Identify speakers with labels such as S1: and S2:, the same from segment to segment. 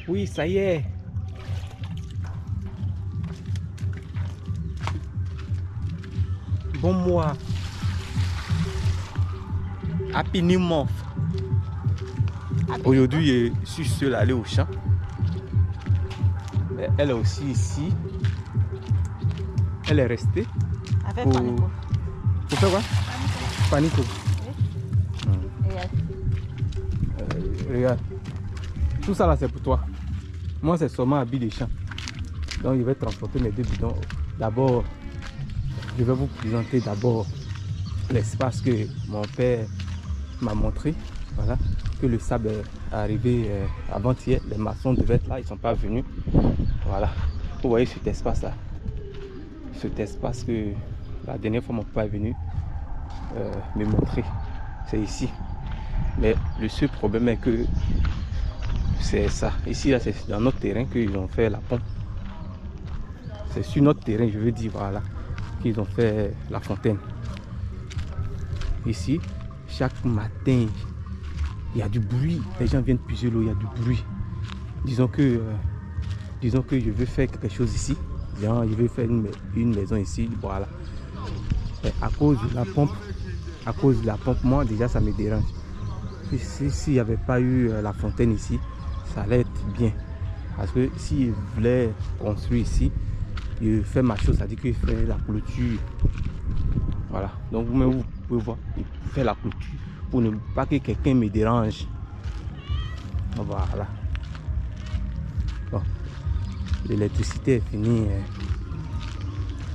S1: Oui, ça y est. Bon mois. Happy New Month. Aujourd'hui, je suis seul à aller au champ. Mais elle est aussi ici. Elle est restée.
S2: Avec Panico.
S1: Pour faire quoi? Panico.
S2: Oui.
S1: Regarde. Tout ça là, c'est pour toi. Moi, c'est seulement habit des champs. Donc, je vais transporter mes deux bidons. D'abord, je vais vous présenter d'abord l'espace que mon père m'a montré. Voilà. Que le sable est arrivé avant-hier. Les maçons devaient être là, ils ne sont pas venus. Voilà. Vous voyez cet espace là. Cet espace que la dernière fois mon père est venu me montrer. C'est ici. Mais le seul problème est que c'est ça. Ici, là, c'est dans notre terrain qu'ils ont fait la pompe. C'est sur notre terrain, je veux dire, voilà, qu'ils ont fait la fontaine. Ici, chaque matin, il y a du bruit. Les gens viennent puiser l'eau, il y a du bruit. Disons que je veux faire quelque chose ici. Genre, je veux faire une maison ici, voilà. Et à cause de la pompe, moi, déjà, ça me dérange. S'il n'y avait pas eu la fontaine ici, ça allait être bien. Parce que s'il voulait construire ici, il fait ma chose, c'est-à-dire qu'il fait la clôture. Voilà. Donc vous-même, vous pouvez voir, il fait la clôture pour ne pas que quelqu'un me dérange. Voilà. Bon. L'électricité est finie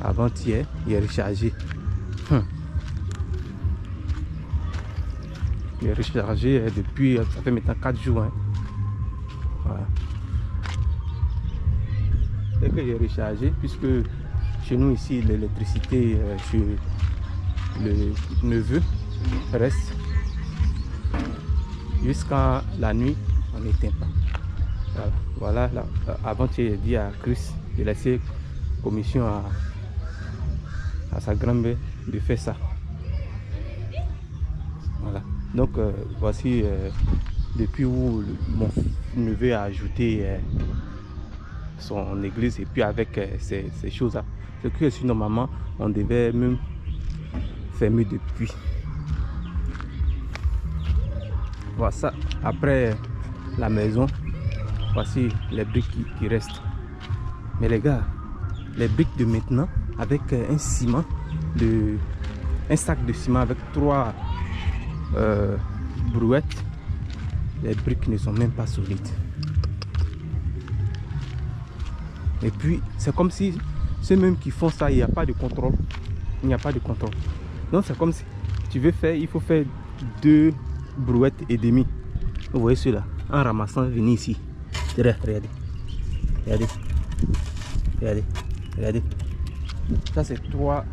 S1: avant-hier, il est rechargé. Il est rechargé depuis, ça fait maintenant 4 jours. Hein. Voilà. Dès que j'ai rechargé, puisque chez nous ici l'électricité chez le neveu reste jusqu'à la nuit, on n'éteint pas. Voilà, avant j'ai dit à Chris de laisser commission à sa grand-mère de faire ça. Voilà. Donc voici depuis où mon neveu a ajouté son église et puis avec ces choses là. Ce que si normalement on devait même fermer depuis. Voilà ça. Après la maison, voici les briques qui restent. Mais les gars, les briques de maintenant avec un sac de ciment avec 3 brouettes, les briques ne sont même pas solides. Et puis c'est comme si ceux mêmes qui font ça, il n'y a pas de contrôle. Il n'y a pas de contrôle. Donc c'est comme si tu veux faire, il faut faire 2 brouettes et demie. Vous voyez ceux-là, en ramassant, venez ici. Regardez. Regardez. Regardez. Regardez. Ça c'est 3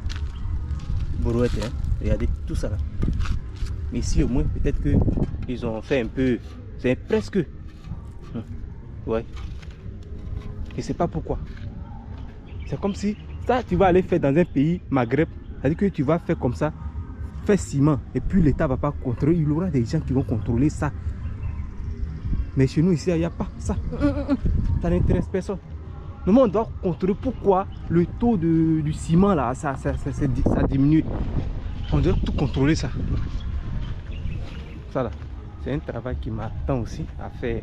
S1: brouettes. Hein. Regardez tout ça là. Mais ici au moins peut-être qu'ils ont fait un peu. C'est presque. Ouais. Je ne sais pas pourquoi. C'est comme si ça tu vas aller faire dans un pays Maghreb. C'est-à-dire que tu vas faire comme ça, faire ciment. Et puis l'État ne va pas contrôler. Il y aura des gens qui vont contrôler ça. Mais chez nous ici, il n'y a pas ça. Ça n'intéresse personne. Nous, on doit contrôler pourquoi le taux du ciment là, ça diminue. On doit tout contrôler ça. Ça là, c'est un travail qui m'attend aussi à faire.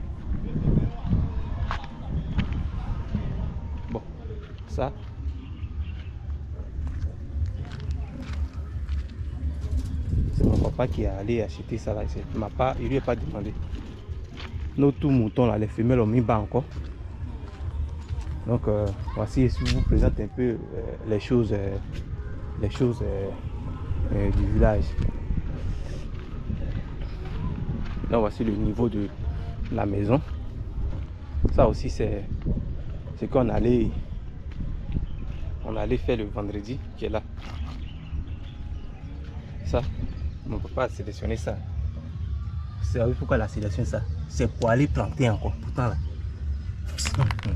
S1: Bon, ça. C'est mon papa qui est allé acheter ça là. Il lui a pas demandé. Nos tout moutons là, les femelles ont mis bas encore. Donc voici, je vous présente un peu les choses du village. Là voici le niveau de la maison. Ça aussi c'est ce qu'on allait faire le vendredi qui est là. Ça, mon papa a sélectionné ça. Vous savez pourquoi il a sélectionné ça? C'est pour aller planter encore. Pourtant là,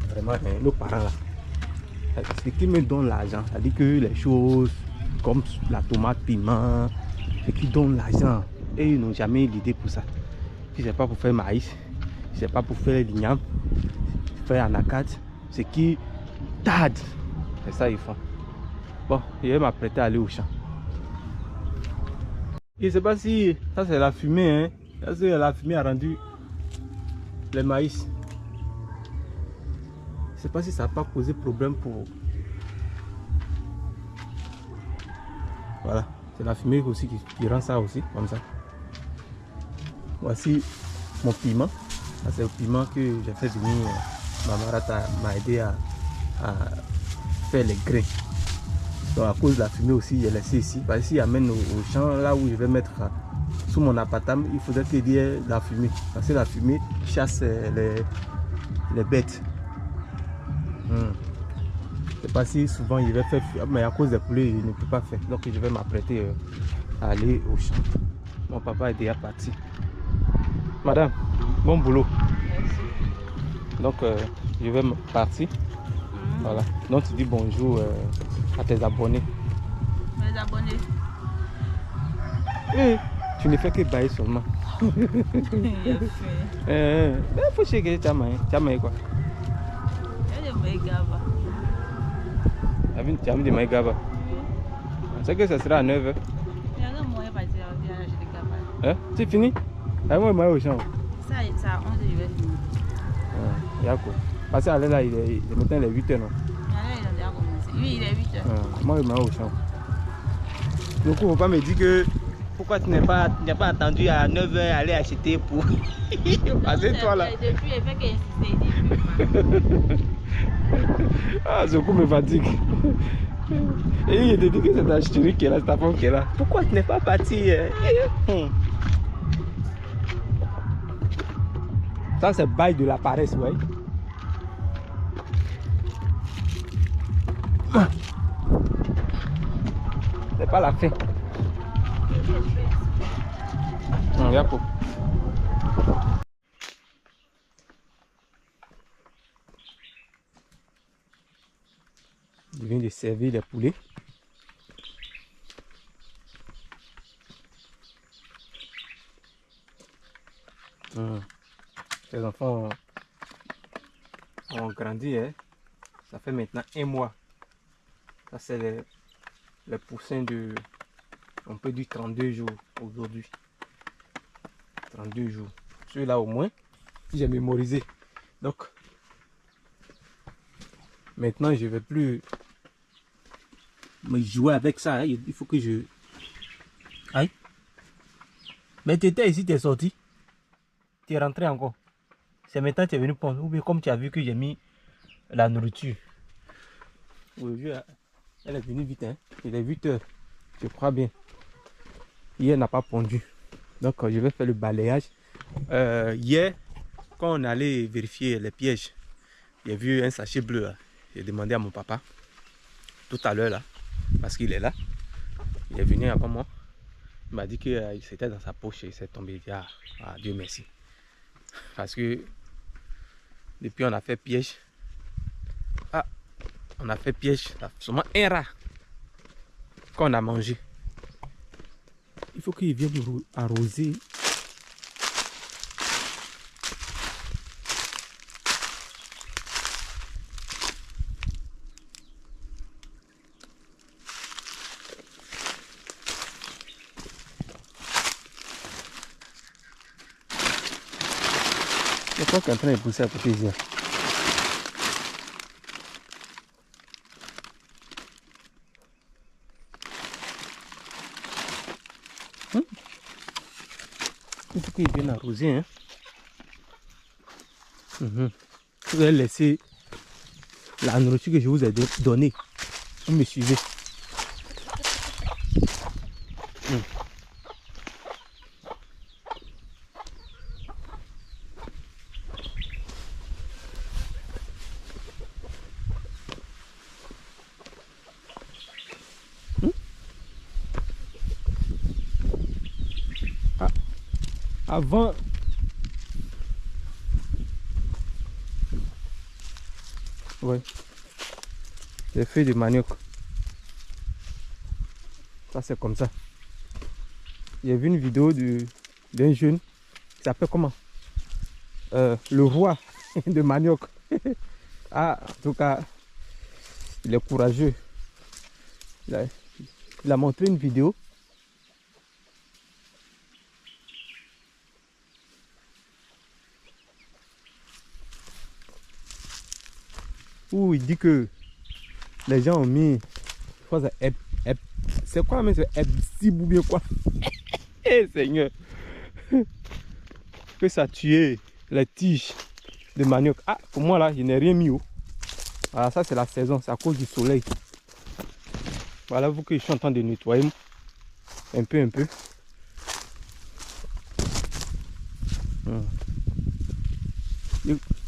S1: vraiment nos parents là, ce qui me donne l'argent, c'est-à-dire que les choses comme la tomate, piment, ce qui donne l'argent, et ils n'ont jamais eu l'idée pour ça. Si c'est pas pour faire maïs, si c'est pas pour faire l'igname, faire en arcade, ce qui tarde. C'est ça ils font. Bon, je vais m'apprêter à aller au champ. Je ne sais pas si ça c'est la fumée, hein. Ça c'est la fumée a rendu le maïs. Je ne sais pas si ça n'a pas causé problème pour... Voilà, c'est la fumée aussi qui rend ça aussi, comme ça. Voici mon piment. C'est le piment que j'ai fait venir. Ma marata m'a aidé à faire les grains. Donc à cause de la fumée aussi, j'ai laissé ici. Parce que s'il amène au champ, là où je vais mettre sous mon appartement, il faudrait qu'il y ait de la fumée. Parce que la fumée chasse les bêtes. Je ne sais pas si souvent il va faire, mais à cause des poulets, il ne peut pas faire. Donc je vais m'apprêter à aller au champ. Mon papa est déjà parti. Madame, bon boulot.
S2: Merci.
S1: Donc je vais partir. Voilà. Donc tu dis bonjour à tes abonnés.
S2: Mes abonnés.
S1: Tu ne fais que bailler seulement.
S2: Il
S1: faut checker tu as maillé quoi.
S2: y a des maïgaba.
S1: Tu as mis des maïgaba. C'est que ça sera à 9h.
S2: Il y a un moyen de partir à acheter des gabas.
S1: C'est fini? Moi, je vais au champ.
S2: Ça, à 11h, je vais finir.
S1: D'accord. Parce qu'à là, il est maintenant les 8h, non?
S2: Il a déjà commencé. Oui, il est 8h.
S1: Moi, je vais au champ. Donc, il ne faut pas me dire que pourquoi tu n'as pas attendu à 9h aller acheter pour. Parce que toi là.
S2: Depuis, il fait qu'insister.
S1: Ah, ce coup me fatigue. Et il te dit que c'est ta chérie qui est là, c'est ta femme qui est là. Pourquoi tu n'es pas parti? Ça, c'est bail de la paresse, ouais. C'est pas la fin. Yako. Je viens de servir les poulets. Les enfants ont grandi, hein. Ça fait maintenant 1 mois. Ça c'est les poussins de, on peut dire 32 jours aujourd'hui. 32 jours. Celui-là au moins, j'ai mémorisé. Donc, maintenant je ne vais plus me jouer avec ça. Hein. Il faut que je... Aïe. Mais tu étais ici, tu es sorti. Tu es rentré encore. C'est maintenant que tu es venu prendre. Ou bien comme tu as vu que j'ai mis la nourriture. Aujourd'hui, elle est venue vite. Hein. Il est 8h. Je crois bien. Hier, n'a pas pondu. Donc, je vais faire le balayage. Hier, quand on allait vérifier les pièges, j'ai vu un sachet bleu. J'ai demandé à mon papa, tout à l'heure, là, parce qu'il est là. Il est venu avant moi. Il m'a dit que c'était dans sa poche et il s'est tombé. Ah, Dieu merci. Parce que depuis on a fait piège. Ah, on a fait piège. Seulement un rat qu'on a mangé. Il faut qu'il vienne arroser. Je crois qu'il est en train de pousser à côté ici. Il faut qu'il vienne arroser. Hein. Vous allez laisser la nourriture que je vous ai donnée. Vous me suivez. Avant, ouais, les feuilles de manioc. Ça c'est comme ça. J'ai vu une vidéo d'un jeune qui s'appelle comment le roi de manioc. Ah, en tout cas, il est courageux. Il a montré une vidéo. Où il dit que les gens ont mis, je crois que c'est quoi mais c'est Epsib ou bien quoi? Eh Seigneur, que ça a tué les tiges de manioc. Ah, pour moi là, je n'ai rien mis haut. Voilà, ça c'est la saison, c'est à cause du soleil. Voilà, vous que je suis en train de nettoyer un peu.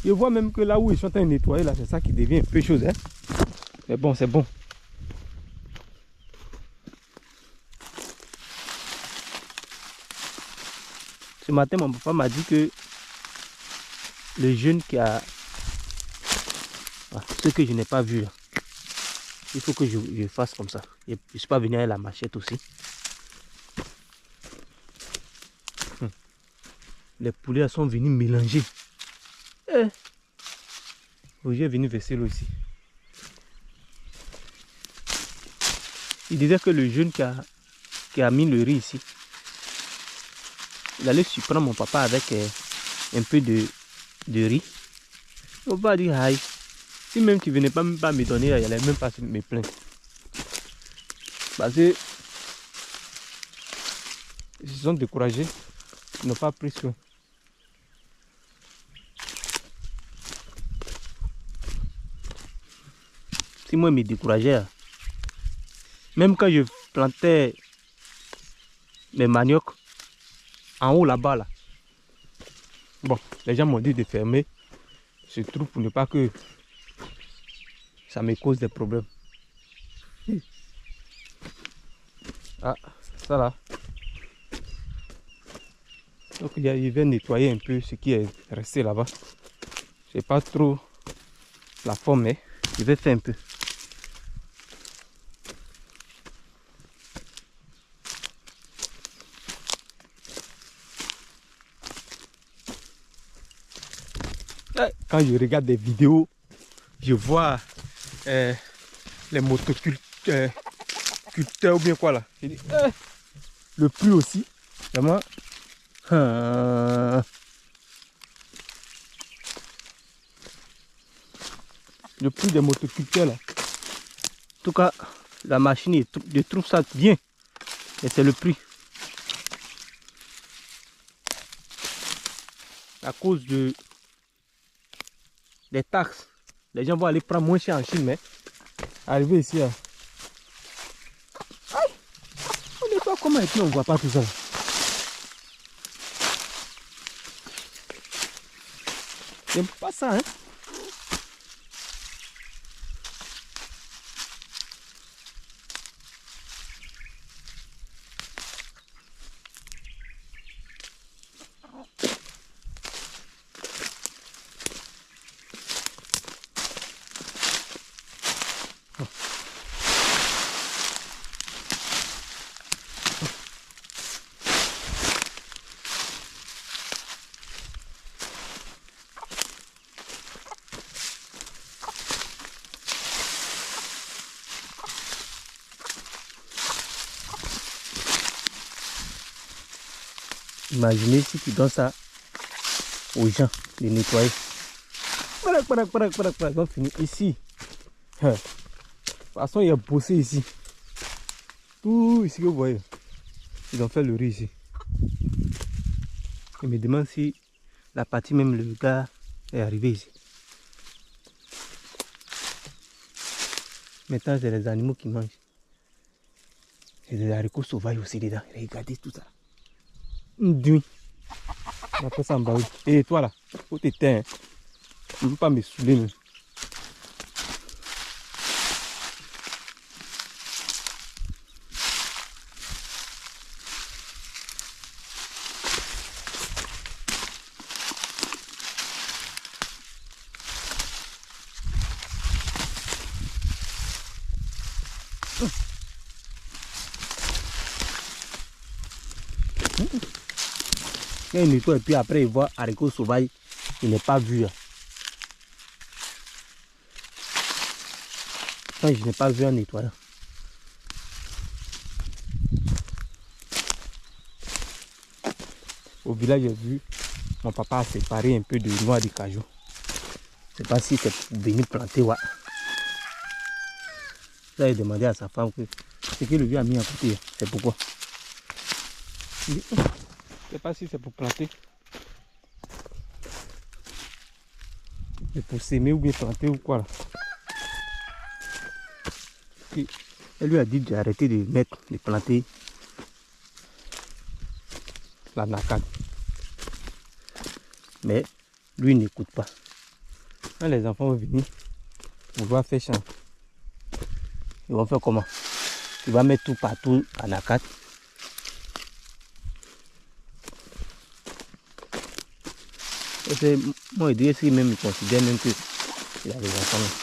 S1: Je vois même que là où ils sont en train de nettoyer, là, c'est ça qui devient un peu chose. Hein? Mais bon, c'est bon. Ce matin, mon papa m'a dit que le jeune qui a... Ah, ce que je n'ai pas vu, là, il faut que je fasse comme ça. Je ne suis pas venu avec la machette aussi. Les poulets sont venus mélanger. Roger est venu verser l'eau ici. Il disait que le jeune qui a mis le riz ici, il allait surprendre mon papa avec un peu de riz. On va dire, aïe, si même tu venais pas me donner, il allait même pas me plaindre. Parce que ils se sont découragés, ils n'ont pas pris soin. Si moi je me décourageais, même quand je plantais mes maniocs en haut là-bas, là. Bon, les gens m'ont dit de fermer ce trou pour ne pas que ça me cause des problèmes. Ah, ça là. Donc il va nettoyer un peu ce qui est resté là-bas. Je sais pas trop la forme, mais je vais faire un peu. Quand je regarde des vidéos, je vois les motoculteurs ou bien quoi là. Je dis, le pluie aussi, vraiment. Le pluie des motoculteurs là. En tout cas, la machine, je trouve ça bien. Et c'est le prix. À cause des taxes. Les gens vont aller prendre moins cher en Chine, mais arriver ici, là. Aïe, on ne sait pas comment et puis on ne voit pas tout ça. J'aime pas ça, hein. Imaginez si tu donnes ça aux gens de nettoyer. Ils vont finir ici. De toute façon, il y a bossé ici. Tout ici que vous voyez. Ils ont fait le riz ici. Je me demande si la partie même le gars est arrivé ici. Maintenant, c'est les animaux qui mangent. Il y a des haricots sauvages aussi dedans. Regardez tout ça. On appelle ça en baoui. Et toi là, faut t'éteindre. Tu ne veux pas me saouler. Mais. Il nettoie et puis après il voit haricots sauvages, il n'est pas vu. Quand je n'ai pas vu un nettoyant. Au village, j'ai vu mon papa a séparé un peu de noix de cajou. Je ne sais pas si c'est pour venir planter. Ouais. Là, il a demandé à sa femme que ce que le vieux a mis à côté, c'est pourquoi. Je ne sais pas si c'est pour planter. C'est pour s'aimer ou bien planter ou quoi là. Et elle lui a dit d'arrêter de mettre, de planter la nacade. Mais lui il n'écoute pas. Quand les enfants vont venir, vouloir faire champ, ils vont faire comment? Il va mettre tout partout à nacade. Et moi je dirais si même il considère même que il a des enfants.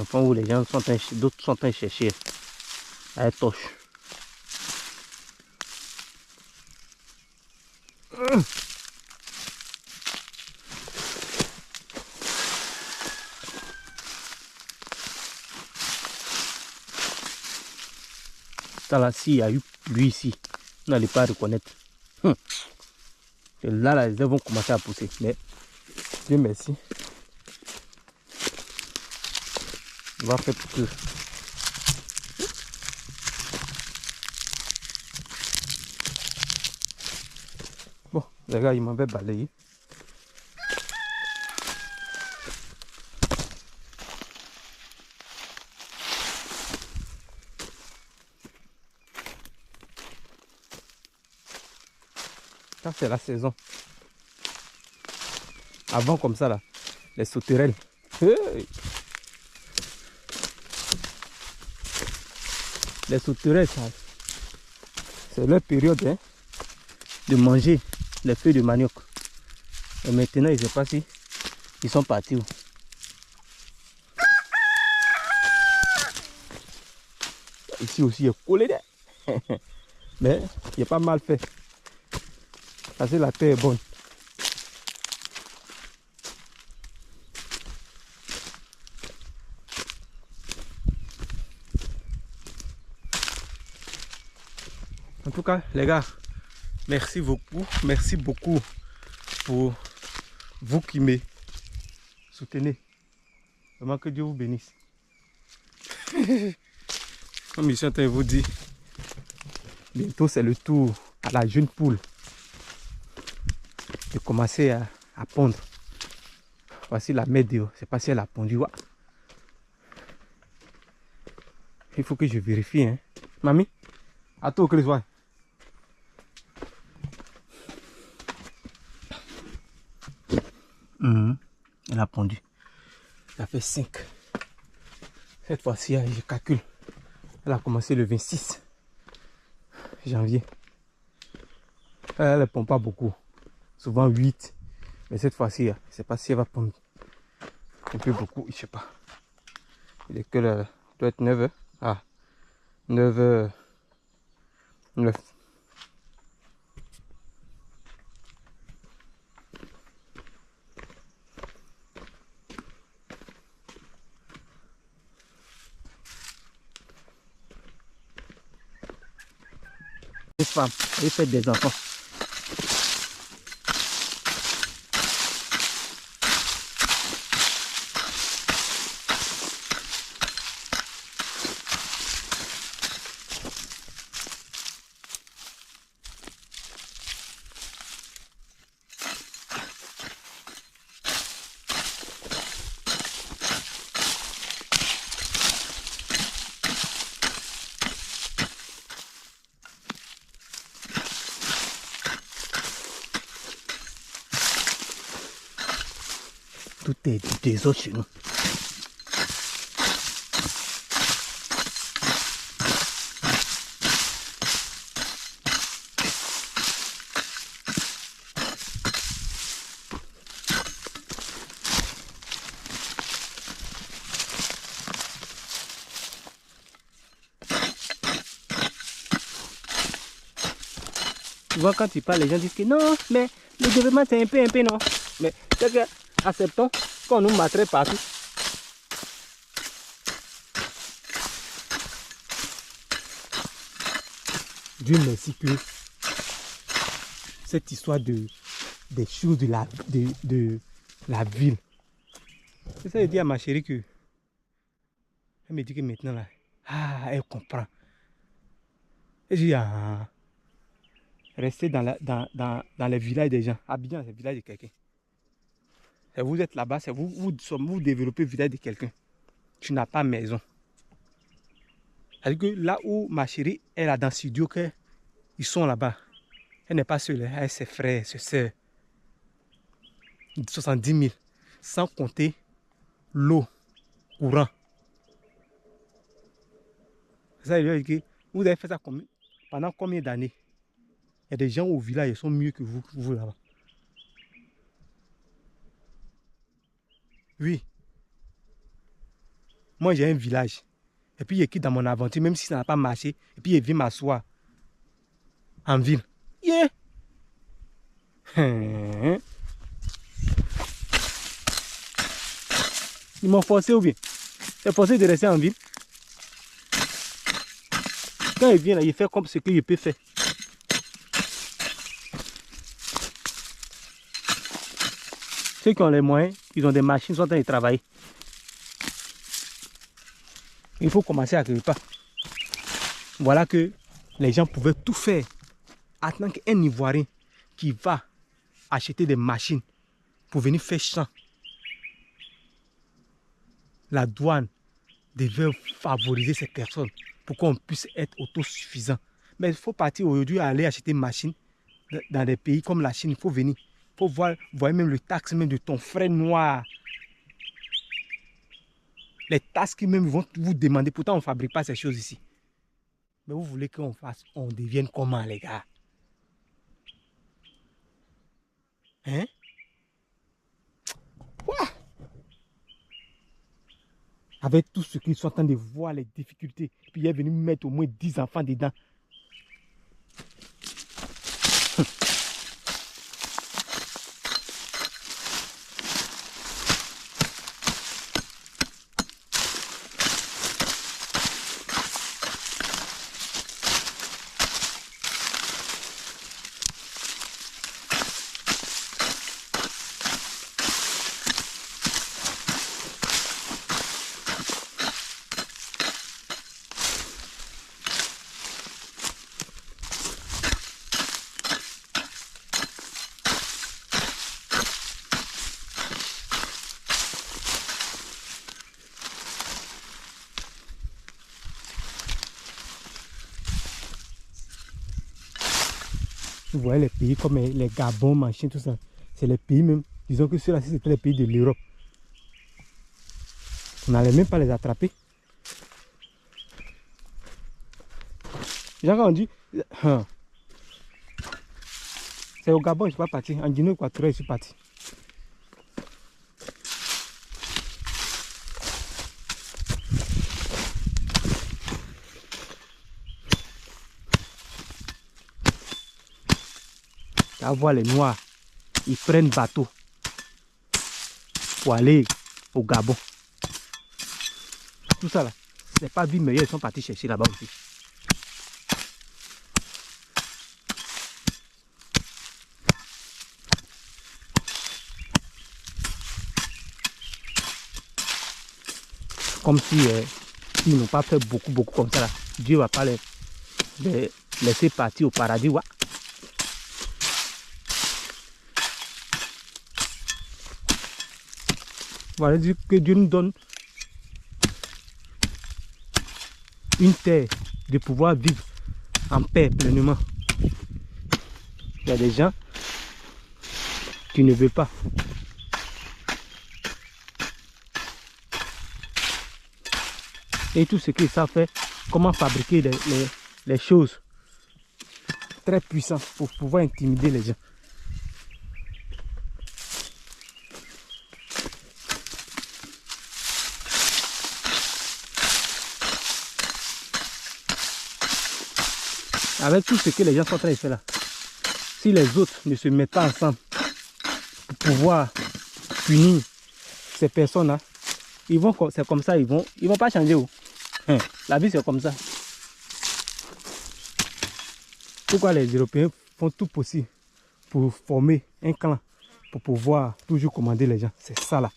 S1: Enfin où les gens sont d'autres sont en train de chercher à la torche. Ça là, s'il y a eu lui ici, vous n'allez pas reconnaître. Et là, les herbes vont commencer à pousser. Mais Dieu merci. On va faire pour que. Bon, les gars, ils m'avaient balayé. Ça, c'est la saison. Avant, comme ça, là, les sauterelles. Hey! Les sauterelles, c'est leur période hein, de manger les feuilles de manioc. Et maintenant, je ne sais pas si ils sont partis où. Ici aussi, il y a collé. Mais il n'est pas mal fait. Parce que la terre est bonne. En tout cas, les gars, merci beaucoup pour vous qui me soutenez. Vraiment que Dieu vous bénisse. Comme je suis en train de vous dire, bientôt c'est le tour à la jeune poule de commencer à pondre. Voici la mère dehors. Je ne sais pas si elle a pondu. Ouais. Il faut que je vérifie. Hein. Mamie, à toi, Chris, ouais. Elle a pondu. Ça fait 5. Cette fois-ci, je calcule. Elle a commencé le 26 janvier. Elle ne pond pas beaucoup. Souvent 8. Mais cette fois-ci, je ne sais pas si elle va pondre un peu beaucoup. Je ne sais pas. Il est que le, doit être 9 heures. Ah, 9 heures. 9. Les femmes, elles font des enfants. Tout est du désordre chez nous. Souvent, quand tu parles, les gens disent que non, mais le développement, c'est un peu, non. Mais c'est que, acceptons qu'on nous maltraite partout. Dieu merci que cette histoire des choses de la ville. C'est ça que je dis à ma chérie que elle me dit que maintenant là, elle comprend. Et je dis restez dans les villages des gens. Abidjan, c'est le village de quelqu'un. Vous êtes là-bas, c'est vous développez le village de quelqu'un. Tu n'as pas maison. C'est-à-dire que là où ma chérie est là dans le studio, ils sont là-bas. Elle n'est pas seule, elle a ses frères, ses soeurs. 70 000. Sans compter l'eau, courant. Ça, vous avez fait ça pendant combien d'années? Il y a des gens au village, ils sont mieux que vous là-bas. Oui. Moi, j'ai un village. Et puis, je quitte dans mon aventure, même si ça n'a pas marché. Et puis, je viens m'asseoir en ville. Yeah! Ils m'ont forcé ou bien? C'est forcé de rester en ville. Quand il vient là, il fait comme ce qu'il peut faire. Ceux qui ont les moyens, ils ont des machines, ils sont en train de travailler. Il faut commencer à quelque part. Voilà que les gens pouvaient tout faire. Attends qu'un Ivoirien qui va acheter des machines pour venir faire champ. La douane devait favoriser ces personnes pour qu'on puisse être autosuffisant. Mais il faut partir aujourd'hui aller acheter une machine dans des pays comme la Chine. Il faut venir. Il faut voir même le taxe même de ton frère noir. Les taxes qui même vont vous demander. Pourtant, on ne fabrique pas ces choses ici. Mais vous voulez qu'on fasse, on devienne comment les gars? Hein? Quoi? Avec tout ce qu'ils sont en train de voir, les difficultés. Puis il est venu mettre au moins 10 enfants dedans. Vous voyez les pays comme les Gabon, machin, tout ça. C'est les pays même. Disons que ceux-là, c'était les pays de l'Europe. On n'allait même pas les attraper. Les gens quand on dit, c'est au Gabon, je ne suis pas parti. En Guinée équatoriale, je suis parti. À voir les Noirs, ils prennent bateau pour aller au Gabon. Tout ça là, c'est pas vie meilleure, ils sont partis chercher là-bas aussi. Comme si ils n'ont pas fait beaucoup comme ça là. Dieu va pas les laisser partir au paradis. Ouais. Voilà, dire que Dieu nous donne une terre de pouvoir vivre en paix pleinement. Il y a des gens qui ne veulent pas. Et tout ce qu'ils savent faire, comment fabriquer les choses très puissantes pour pouvoir intimider les gens. Avec tout ce que les gens sont en train de faire là, si les autres ne se mettent pas ensemble pour pouvoir punir ces personnes-là, ils vont, c'est comme ça, ils vont pas changer. La vie, c'est comme ça. Pourquoi les Européens font tout possible pour former un clan, pour pouvoir toujours commander les gens? C'est ça là.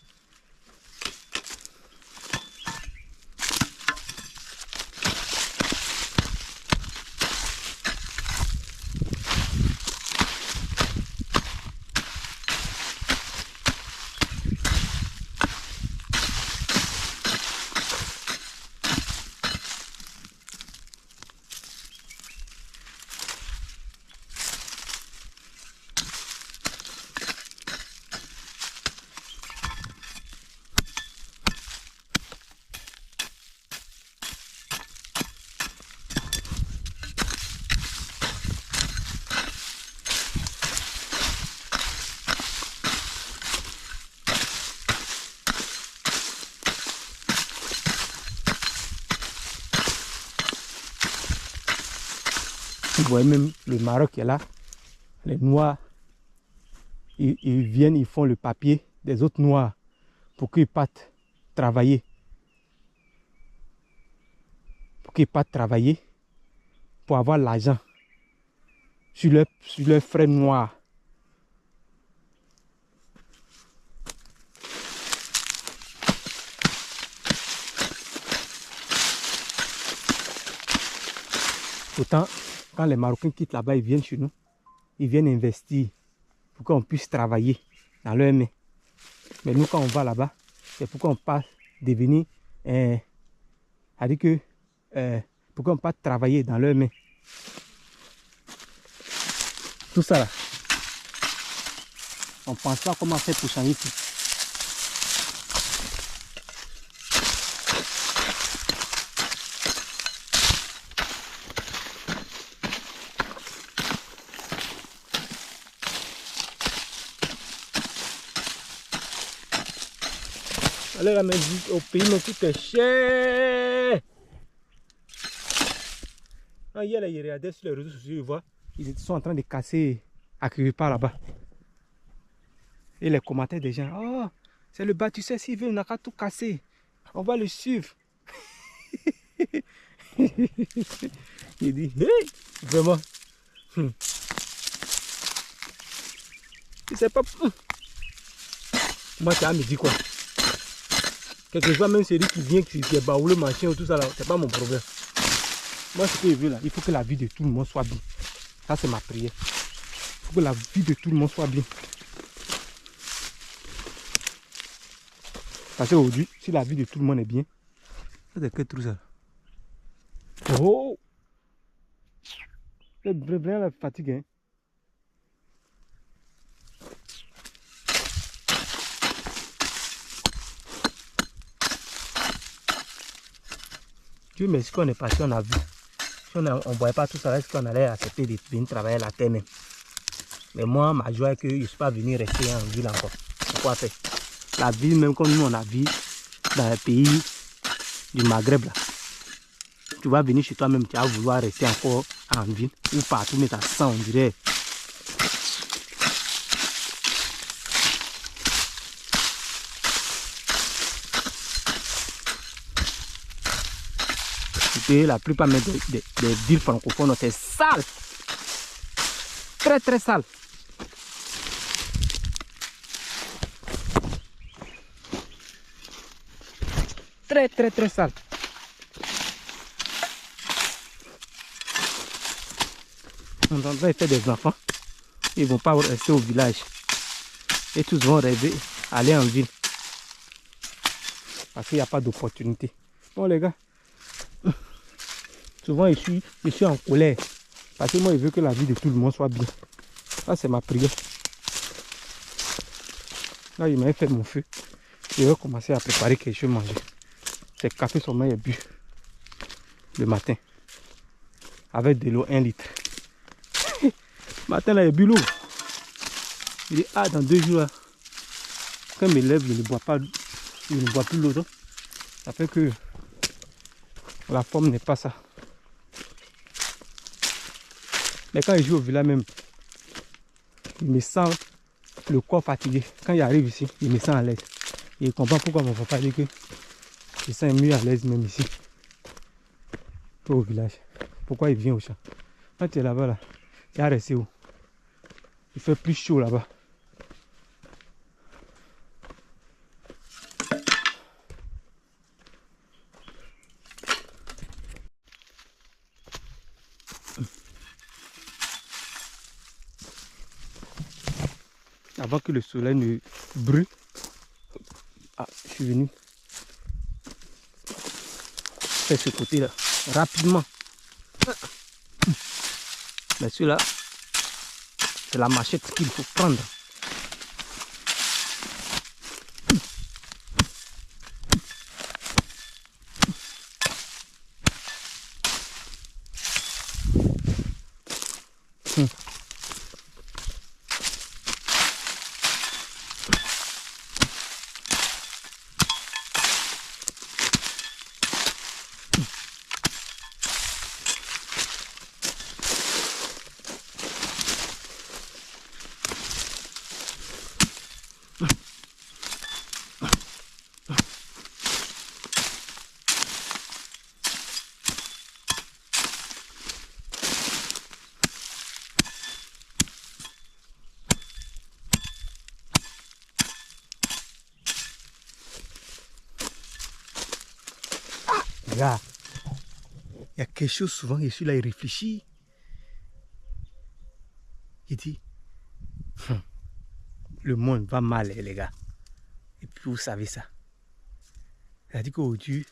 S1: Vous voyez même le Maroc est là. Les Noirs, ils viennent, ils font le papier des autres Noirs pour qu'ils partent travailler. Pour qu'ils partent travailler, pour avoir l'argent sur leurs frères noirs. Pourtant, quand les Marocains quittent là-bas, ils viennent chez nous. Ils viennent investir pour qu'on puisse travailler dans leurs mains. Mais nous, quand on va là-bas, c'est pour qu'on passe devenir... c'est-à-dire que... pour qu'on passe travailler dans leurs mains. Tout ça là. On ne pense pas comment faire pour changer tout. Allez la musique au pays, mais tout est cher. Ah, hier, il regardait sur les réseaux sociaux, il voit, ils sont en train de casser à quelque part là-bas. Et les commentaires des gens, oh, c'est le bâtisseur, s'il veut, il n'a qu'à tout casser. On va le suivre. Il dit, hey, vraiment. Il sait pas. Moi, ça me dit quoi? Quelquefois, même celui qui vient, qui est baoulé, machin, ou tout ça, c'est pas mon problème. Moi, ce que je veux là, il faut que la vie de tout le monde soit bien. Ça, c'est ma prière. Il faut que la vie de tout le monde soit bien. Parce qu'aujourd'hui, si la vie de tout le monde est bien, c'est que tout ça. Oh! C'est vraiment la fatigue, hein. Dieu merci qu'on est parti, on a vu. Si on ne voyait pas tout ça, est-ce qu'on allait accepter de venir travailler la terre même? Mais moi, ma joie est que je ne suis pas venu rester en ville encore. Pourquoi faire? La ville, même comme nous on a vu dans les pays du Maghreb là. Tu vas venir chez toi-même, tu vas vouloir rester encore en ville ou partout, mais ça sent, on dirait. La plupart des villes francophones, c'est sale. Très très sale. Très très très sale. On va faire des enfants. Ils ne vont pas rester au village. Et tous vont rêver aller en ville. Parce qu'il n'y a pas d'opportunité. Bon les gars. Souvent je suis en colère. Parce que moi je veux que la vie de tout le monde soit bien. Ça c'est ma prière. Là il m'a fait mon feu. Je vais commencer à préparer quelque chose à manger. C'est café sommeil et bu. Le matin. Avec de l'eau 1 litre. Matin là il a bu l'eau. Il dit ah dans 2 jours là. Quand je me lève je ne bois pas. Je ne bois plus l'eau. Ça fait que la forme n'est pas ça. Mais quand je joue au village même, il me sent le corps fatigué. Quand il arrive ici, il me sent à l'aise. Et il comprend pourquoi mon papa dit que je sens mieux à l'aise même ici. Au village. Pourquoi il vient au champ? Quand tu es là-bas, là, il a resté où? Il fait plus chaud là-bas. Avant que le soleil ne brûle, je suis venu faire ce côté-là rapidement. Mais celui-là, c'est la machette qu'il faut prendre. Regarde, il y a quelque chose souvent, je suis là, il réfléchit. Il dit, le monde va mal les gars. Et puis vous savez ça. C'est-à-dire qu'aujourd'hui,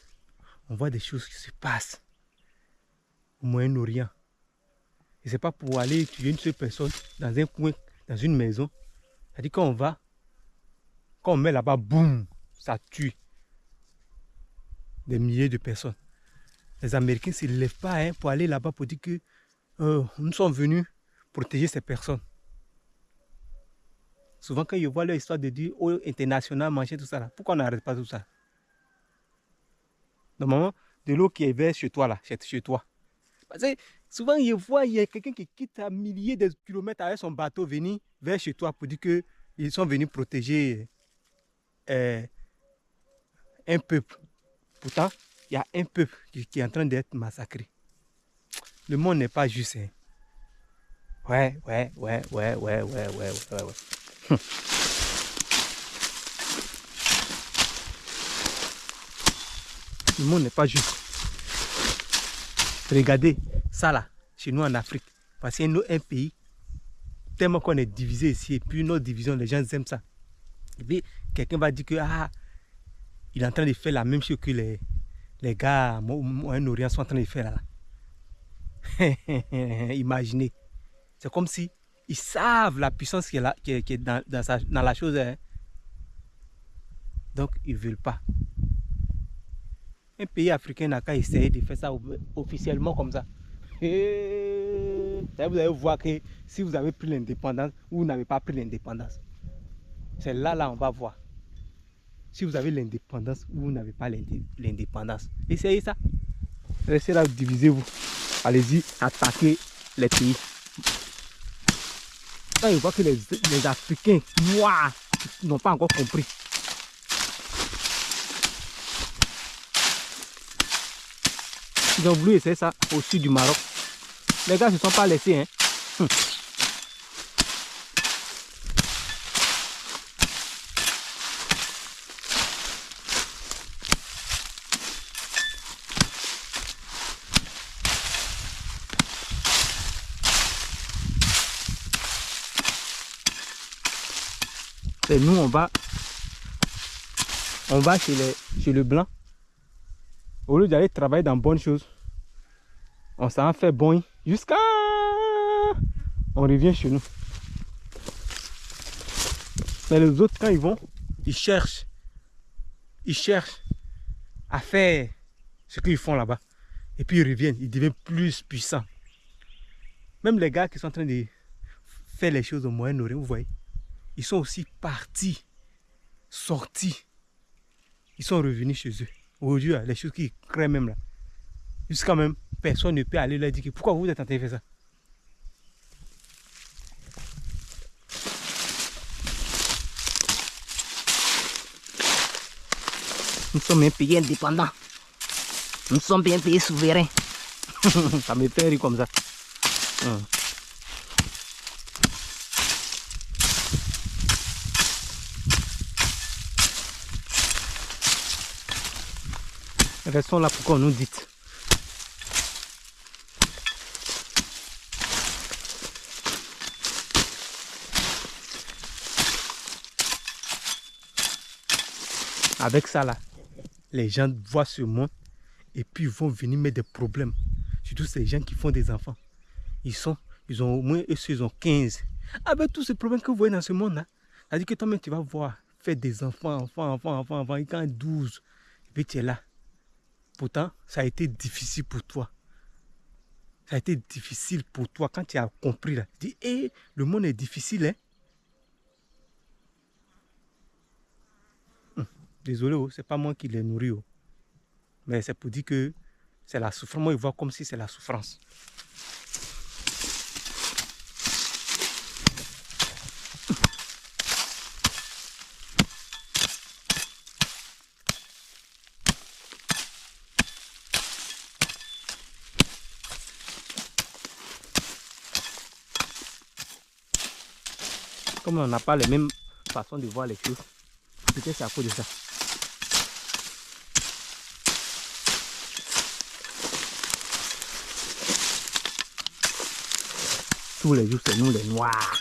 S1: on voit des choses qui se passent au Moyen-Orient. Et c'est pas pour aller tuer une seule personne dans un coin, dans une maison. C'est-à-dire qu'on va, quand on met là-bas, boum, ça tue des milliers de personnes. Les Américains ne se lèvent pas hein, pour aller là-bas pour dire que nous sommes venus protéger ces personnes. Souvent quand ils voient leur histoire de dire eau internationale, manger tout ça là, pourquoi on n'arrête pas tout ça? Normalement, de l'eau qui est vers chez toi là, chez toi. Parce que souvent ils voient, il y a quelqu'un qui quitte à milliers de kilomètres avec son bateau venir vers chez toi pour dire qu'ils sont venus protéger un peuple. Pourtant, il y a un peuple qui est en train d'être massacré. Le monde n'est pas juste. Hein. Ouais. Le monde n'est pas juste. Regardez ça là, chez nous en Afrique. Parce qu'il y a un pays, tellement qu'on est divisé ici, et puis notre division, les gens aiment ça. Et puis quelqu'un va dire que il est en train de faire la même chose que les gars au Moyen-Orient sont en train de faire là. Imaginez. C'est comme si ils savent la puissance qui est, là, qui est dans la chose. Hein. Donc, ils ne veulent pas. Un pays africain n'a qu'à essayer de faire ça officiellement comme ça. Et vous allez voir que si vous avez pris l'indépendance ou vous n'avez pas pris l'indépendance. C'est là on va voir. Si vous avez l'indépendance ou vous n'avez pas l'indépendance. Essayez ça. Restez là, divisez-vous. Allez-y, attaquez les pays. Quand ils voient que les Africains noirs n'ont pas encore compris. Ils ont voulu essayer ça au sud du Maroc. Les gars ne se sont pas laissés. Hein. Et nous, on va chez le blanc. Au lieu d'aller travailler dans bonnes choses, on s'en fait bon jusqu'à... On revient chez nous. Mais les autres, quand ils vont, ils cherchent à faire ce qu'ils font là-bas. Et puis ils reviennent, ils deviennent plus puissants. Même les gars qui sont en train de faire les choses au Moyen-Orient, vous voyez, ils sont aussi partis, sortis. Ils sont revenus chez eux. Aujourd'hui, les choses qui créent même là. Jusqu'à même, personne ne peut aller leur dire pourquoi vous êtes en train de faire ça. Nous sommes un pays indépendant. Nous sommes un pays souverain. Ça me fait rire comme ça. Restons là pour qu'on nous dise. Avec ça là, les gens voient ce monde et puis ils vont venir mettre des problèmes. Surtout ces gens qui font des enfants. Ils ont au moins, ils ont 15. Avec tous ces problèmes que vous voyez dans ce monde là, c'est-à-dire que toi-même tu vas voir faire des enfants, ils ont 12. Et puis tu es là. Pourtant, ça a été difficile pour toi. Ça a été difficile pour toi quand tu as compris là. Tu dis, hé, le monde est difficile, hein. Désolé, c'est pas moi qui les nourris. Mais c'est pour dire que c'est la souffrance. Moi, ils voient comme si c'est la souffrance. Comme on n'a pas les mêmes façons de voir les choses, peut-être c'est à cause de ça. Tous les jours, c'est nous les noirs.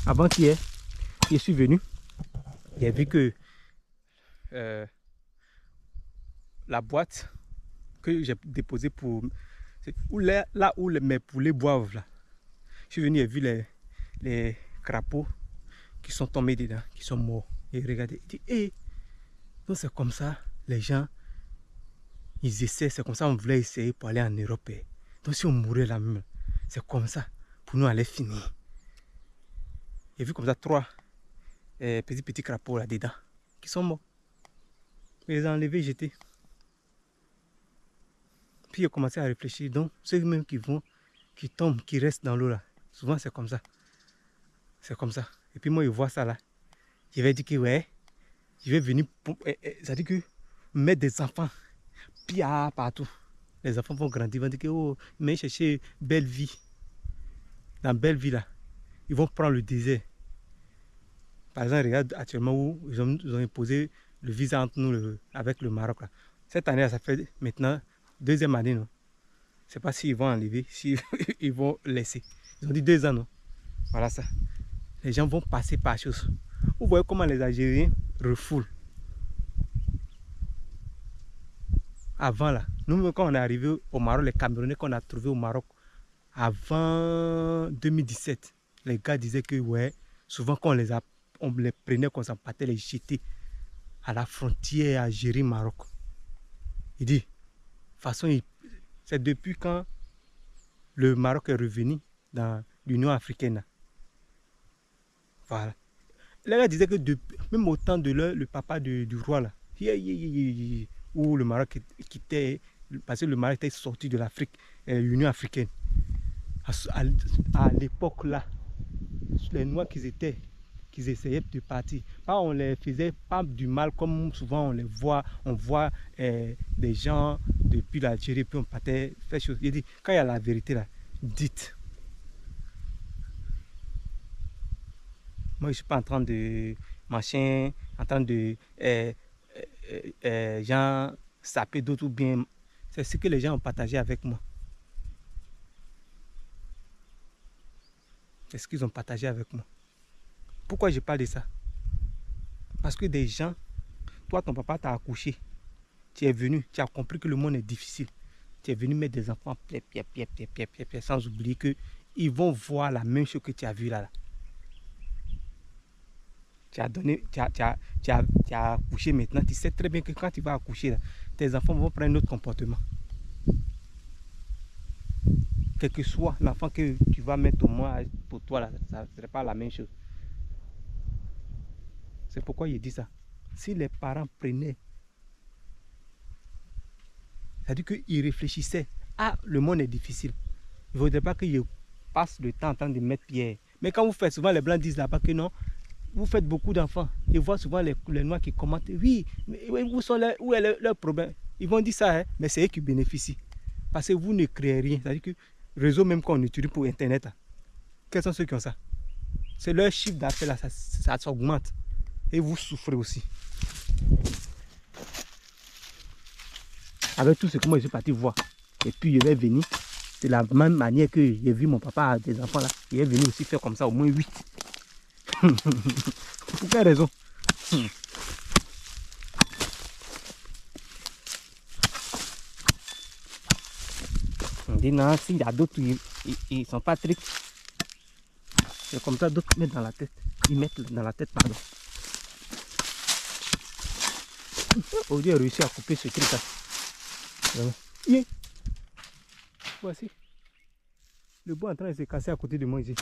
S1: Avant-hier, je suis venu, j'ai vu que la boîte que j'ai déposée pour là où mes poulets boivent là. Je suis venu et vu les crapauds qui sont tombés dedans, qui sont morts. Et regardez, il dit, hé, donc c'est comme ça, les gens, ils essaient, c'est comme ça on voulait essayer pour aller en Europe. Donc si on mourait là même, c'est comme ça, pour nous aller finir. J'ai vu comme ça 3 petits crapauds là dedans qui sont morts. Je les ai enlevés, jetés. Puis j'ai commencé à réfléchir. Donc ceux même qui tombent, qui restent dans l'eau là, souvent c'est comme ça. C'est comme ça. Et puis moi je vois ça là. Je vais dire que ouais, je vais venir ça dit que mettre des enfants pia partout. Les enfants vont grandir, vont dire que oh, mais chercher belle vie. Dans belle vie là. Ils vont prendre le désert. Par exemple, regarde actuellement où ils ont imposé le visa entre nous avec le Maroc. Là. Cette année, ça fait maintenant 2e année. Non? Je ne sais pas s'ils vont enlever, s'ils vont laisser. Ils ont dit 2 ans. Non? Voilà ça. Les gens vont passer par chose. Vous voyez comment les Algériens refoulent. Avant là, nous quand on est arrivé au Maroc, les Camerounais qu'on a trouvés au Maroc, avant 2017, les gars disaient que ouais, souvent quand on les prenait, qu'on s'empatait, les jeter à la frontière Algérie-Maroc. Il dit, de toute façon, c'est depuis quand le Maroc est revenu dans l'Union africaine. Voilà. Les gars disaient que même au temps de le papa du roi, là, où le Maroc quittait, parce que le Maroc était sorti de l'Afrique, l'Union africaine. À l'époque là, les Noirs qu'ils essayaient de partir. Pas on les faisait pas du mal comme souvent on voit des gens depuis l'Algérie, puis on partait faire chose. Il dit, quand il y a la vérité là, dites. Moi je suis pas en train de machin, en train de gens saper d'autres ou bien. C'est ce que les gens ont partagé avec moi. C'est ce qu'ils ont partagé avec moi. Pourquoi je parle de ça? Parce que des gens, toi ton papa t'a accouché, tu es venu, tu as compris que le monde est difficile. Tu es venu mettre des enfants sans oublier que ils vont voir la même chose que tu as vu là. Tu as accouché maintenant. Tu sais très bien que quand tu vas accoucher, là, tes enfants vont prendre un autre comportement. Quel que soit l'enfant que tu vas mettre au moins pour toi, là, ça ne serait pas la même chose. C'est pourquoi il dit ça. Si les parents prenaient, c'est-à-dire qu'ils réfléchissaient, ah, le monde est difficile. Il ne faudrait pas qu'ils passent le temps en train de mettre pierre. Mais quand vous faites, souvent les blancs disent là-bas que non, vous faites beaucoup d'enfants. Ils voient souvent les noirs qui commentent, oui, mais où est leur problème? Ils vont dire ça, hein, mais c'est eux qui bénéficient. Parce que vous ne créez rien. C'est-à-dire que le réseau même qu'on utilise pour Internet, là, quels sont ceux qui ont ça? C'est leur chiffre d'affaires, là, ça s'augmente. Et vous souffrez aussi. Avec tout ce que moi je suis parti voir. Et puis je vais venir. C'est la même manière que j'ai vu mon papa à des enfants là. Il est venu aussi faire comme ça, au moins 8. Pour quelle raison? On dit non, s'il y a d'autres, ils sont pas tricks. C'est comme ça, d'autres mettent dans la tête. Ils mettent dans la tête, pardon. Aujourd'hui, j'ai réussi à couper ce truc là. Yeah. Voici. Le bois est en train de se casser à côté de moi ici.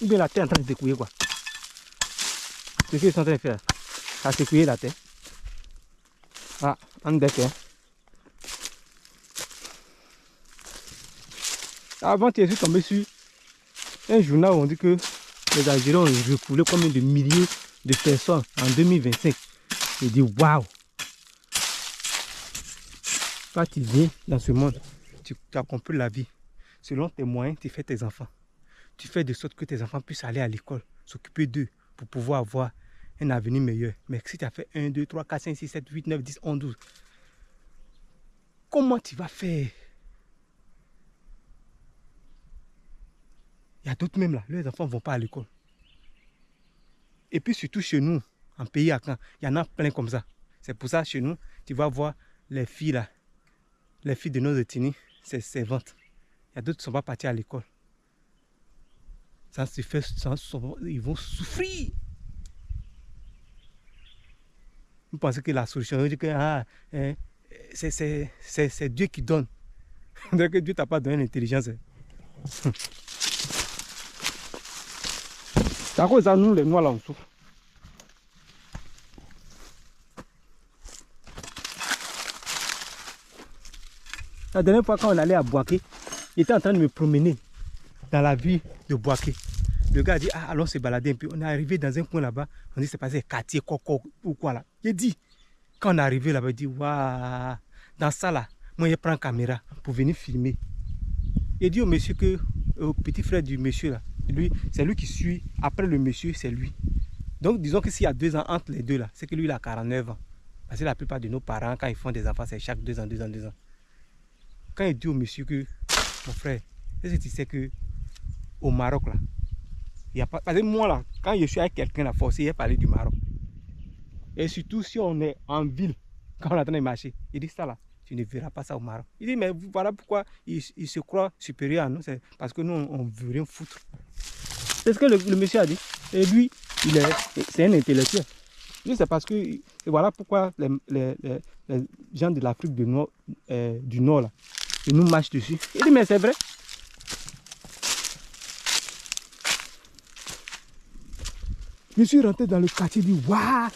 S1: Ou bien la terre est en train de se couiller quoi. Ce qu'ils sont en train de faire, ça se couiller la terre. Ah, un deck hein. Avant, tu es tombé sur un journal où on dit que les Algériens ont refoulé combien de milliers de personnes en 2025. Je dis waouh! Quand tu viens dans ce monde, tu as compris la vie. Selon tes moyens, tu fais tes enfants. Tu fais de sorte que tes enfants puissent aller à l'école, s'occuper d'eux pour pouvoir avoir un avenir meilleur. Mais si tu as fait 1, 2, 3, 4, 5, 6, 7, 8, 9, 10, 11, 12, comment tu vas faire? Il y a d'autres même là, les enfants ne vont pas à l'école. Et puis surtout chez nous, en pays à Caen, il y en a plein comme ça. C'est pour ça chez nous, tu vas voir les filles là, les filles de nos ethnies, c'est servantes. Il y a d'autres qui ne sont pas partis à l'école. Ça se fait, ils vont souffrir. Vous pensez que la solution, c'est Dieu qui donne. Donc Dieu ne t'a pas donné l'intelligence. C'est à cause de nous, les noirs, là, on souffre. La dernière fois, quand on allait à Boaké, il était en train de me promener dans la ville de Boaké. Le gars a dit, ah, allons se balader un peu. On est arrivé dans un coin là-bas. On dit, c'est passé quartier, coco, ou quoi là. Il dit, quand on est arrivé là-bas, il dit, waouh, dans ça là, moi, je prends une caméra pour venir filmer. Il dit au monsieur que, au petit frère du monsieur là, c'est lui qui suit. Après le monsieur, c'est lui. Donc, disons que s'il y a 2 ans entre les deux là, c'est que lui, il a 49 ans. Parce que la plupart de nos parents, quand ils font des enfants, c'est chaque 2 ans, 2 ans, 2 ans. Quand il dit au monsieur que, mon frère, est-ce que tu sais que au Maroc là, il y a pas. Parce que moi là, quand je suis avec quelqu'un là, forcé, il a parlé du Maroc. Et surtout si on est en ville, quand on est en train de marcher, il dit ça là, tu ne verras pas ça au Maroc. Il dit, mais voilà pourquoi il se croit supérieur à nous, c'est parce que nous, on ne veut rien foutre. C'est ce que le monsieur a dit. Et lui, c'est un intellectuel. Lui, c'est parce que, et voilà pourquoi les gens de l'Afrique du Nord là, ils nous marchent dessus. Il dit, mais c'est vrai. Je suis rentré dans le quartier, il dit, waouh!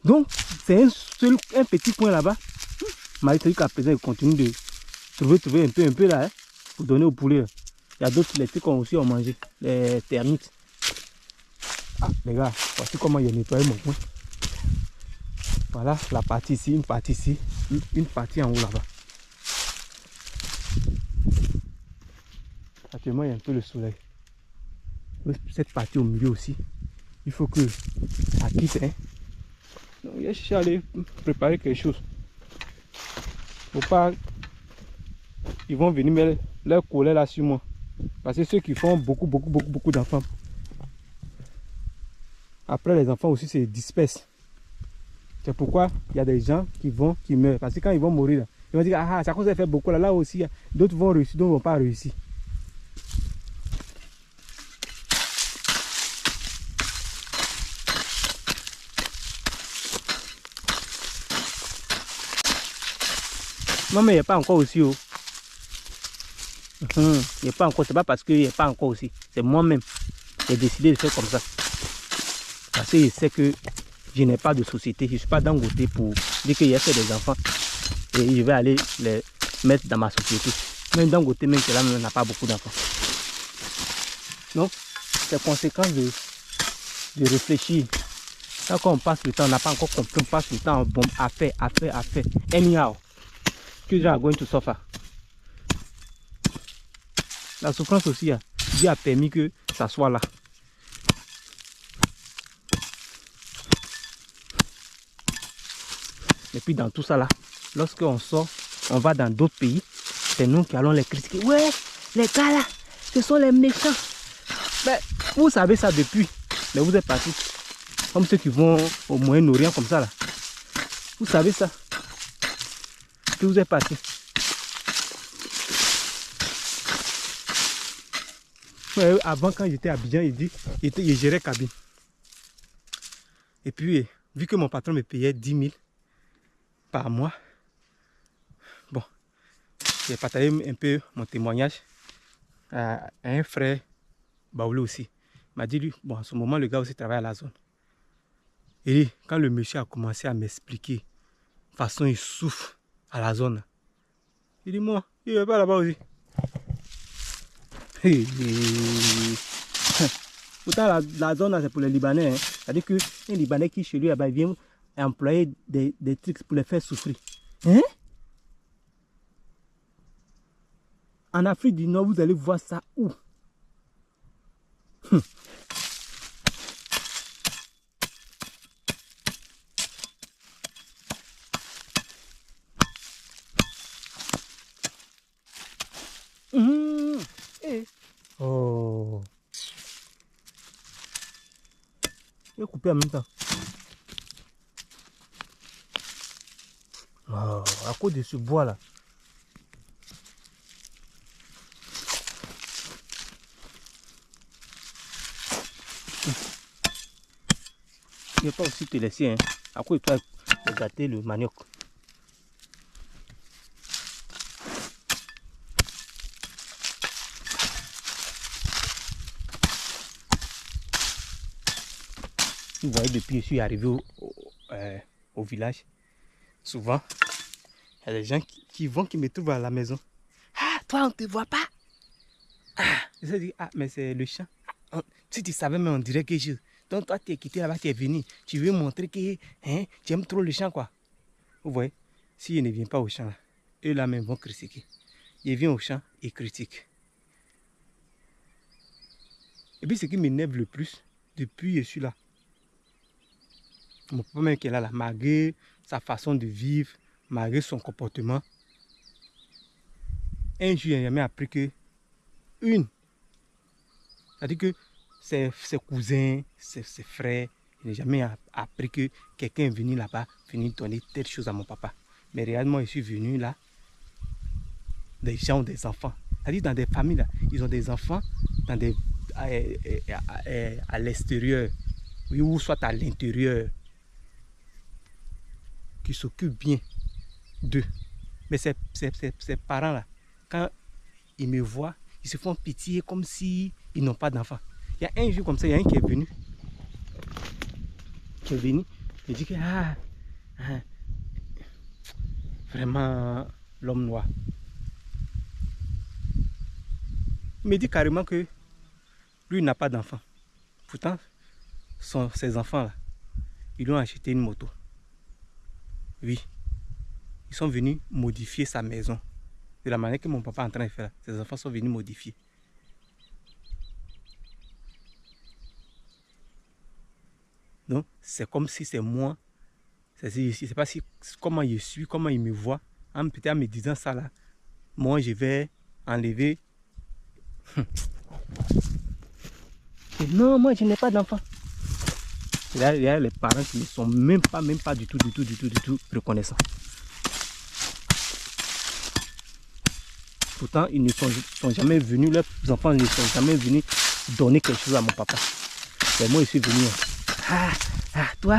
S1: Donc, c'est un petit coin là-bas. Malgré qu'à présent, il continue de trouver un peu là, hein, pour donner au poulet. Là. Il y a d'autres, les trucs qu'on aussi ont mangé, les termites. Ah, les gars, voici comment il a nettoyé mon coin. Voilà, la partie ici, une partie en haut là-bas. Actuellement, il y a un peu le soleil. Cette partie au milieu aussi, il faut que ça quitte. Hein. Donc, je suis allé préparer quelque chose. Faut pas. Ils vont venir mettre leur colère là sur moi. Parce que ceux qui font beaucoup d'enfants. Après, les enfants aussi se dispersent. C'est pourquoi il y a des gens qui meurent. Parce que quand ils vont mourir, là, ils vont dire, ah, ça cause de faire beaucoup là. Là aussi, d'autres vont réussir, d'autres ne vont pas réussir. Non, mais il n'y a pas encore aussi. Oh. Il n'y a pas encore. C'est pas parce qu'il n'y a pas encore aussi. C'est moi-même qui ai décidé de faire comme ça. Parce que je sais que je n'ai pas de société. Je ne suis pas Dangote pour dire qu'il y a fait des enfants. Et je vais aller les mettre dans ma société. Même Dangote, même que là, n'a pas beaucoup d'enfants. Donc, c'est conséquence de réfléchir. Quand on passe le temps, on n'a pas encore compris. On passe le temps à faire. Anyhow. Que Dieu a going to suffer. La souffrance aussi, Dieu a permis que ça soit là. Et puis dans tout ça là, lorsqu'on sort, on va dans d'autres pays, c'est nous qui allons les critiquer. Ouais, les gars là, ce sont les méchants. Mais vous savez ça depuis. Mais vous êtes partis. Comme ceux qui vont au Moyen-Orient comme ça là. Vous savez ça. Que vous êtes partis. Ouais, avant quand j'étais à Abidjan, il gérait cabine. Et puis, vu que mon patron me payait 10 000 par mois, bon, j'ai partagé un peu mon témoignage à un frère Baoulé aussi. Il m'a dit, lui, bon, en ce moment, le gars aussi travaille à la zone. Et quand le monsieur a commencé à m'expliquer de façon il souffre à la zone, il dit, moi, il ne va pas là-bas aussi. Pourtant, la zone, c'est pour les Libanais. Hein. C'est-à-dire qu'un Libanais qui chez lui, il vient employer des trucs pour les faire souffrir. Hein? En Afrique du Nord, vous allez voir ça où? Oh. Je vais couper en même temps. Oh, à cause de ce bois là. Je ne vais pas aussi te laisser, hein. À cause de toi, de gâter le manioc. Vous voyez, depuis que je suis arrivé au village, souvent, il y a des gens qui me trouvent à la maison. Ah, toi, on ne te voit pas. Ah, je se dis, ah, mais c'est le champ. Si tu savais, mais on dirait que je... Donc, toi, tu es quitté là-bas, tu es venu. Tu veux montrer que hein, tu aimes trop le champ, quoi. Vous voyez, si je ne viens pas au champ, là, eux là même vont critiquer. Ils viennent au champ et critiquent. Et puis, ce qui m'énerve le plus, depuis que je suis là, mon papa même qui est là, malgré sa façon de vivre, malgré son comportement, un jour, il m'a appris que c'est-à-dire que ses cousins, ses frères, il n'a jamais appris que quelqu'un est venu là-bas, venu donner telle chose à mon papa. Mais réellement, je suis venu là, des gens ont des enfants. C'est-à-dire dans des familles, là, ils ont des enfants dans des, à l'extérieur, oui, ou soit à l'intérieur, qui s'occupent bien d'eux. Mais ces parents-là, quand ils me voient, ils se font pitié comme s'ils n'ont pas d'enfants. Il y a un jour comme ça, il y a un qui est venu. Il dit que vraiment l'homme noir. Il me dit carrément que lui n'a pas d'enfants. Pourtant, ses enfants-là, ils lui ont acheté une moto. Oui, ils sont venus modifier sa maison. De la manière que mon papa est en train de faire, ses enfants sont venus modifier. Donc, c'est comme si c'est moi. Je ne sais pas comment je suis, comment il me voit. Peut-être en me disant ça là, moi je vais enlever. Et non, moi je n'ai pas d'enfant. Il y a les parents qui ne sont même pas du tout reconnaissants. Pourtant, ils ne sont jamais venus, leurs enfants ne sont jamais venus donner quelque chose à mon papa. Et moi, je suis venu. Toi,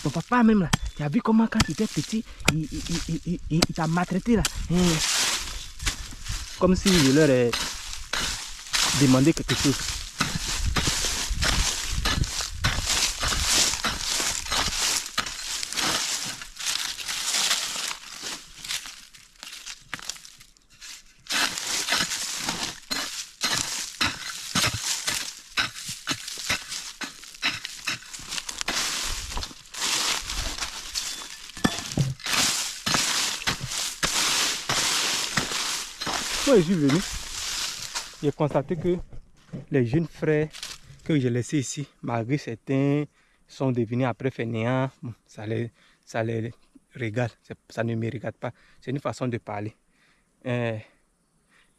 S1: ton papa même là, tu as vu comment quand tu étais petit, il t'a maltraité là. Comme si je leur ai demandé quelque chose. Moi, je suis venu, j'ai constaté que les jeunes frères que j'ai laissés ici, malgré certains sont devenus après fainéants, bon, ça les régale, ça ne me regarde pas. C'est une façon de parler. Il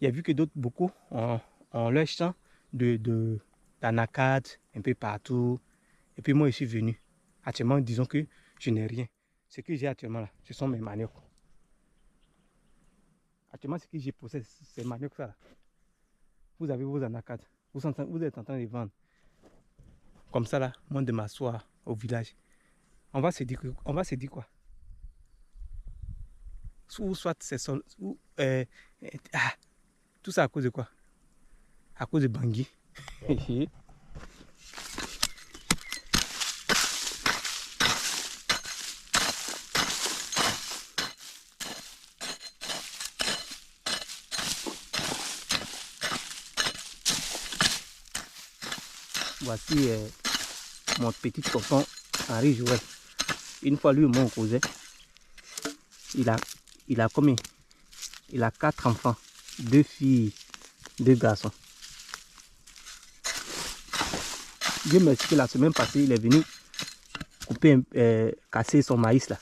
S1: y a vu que d'autres, beaucoup, ont leur champ d'anacades un peu partout. Et puis moi, je suis venu. Actuellement, disons que je n'ai rien. Ce que j'ai actuellement là, ce sont mes maniocs. Actuellement, ce que j'ai possède, c'est manioc ça là. Vous avez vos anacades. Vous êtes en train de vendre. Comme ça là, moi de m'asseoir au village. On va se dire quoi? Ou soit c'est tout ça à cause de quoi? À cause de Bangui. Voici mon petit tonton Henri Joël. Une fois lui et moi on causait. Il a combien? Il a 4 enfants, 2 filles, 2 garçons. Dieu merci que la semaine passée, il est venu couper, casser son maïs là.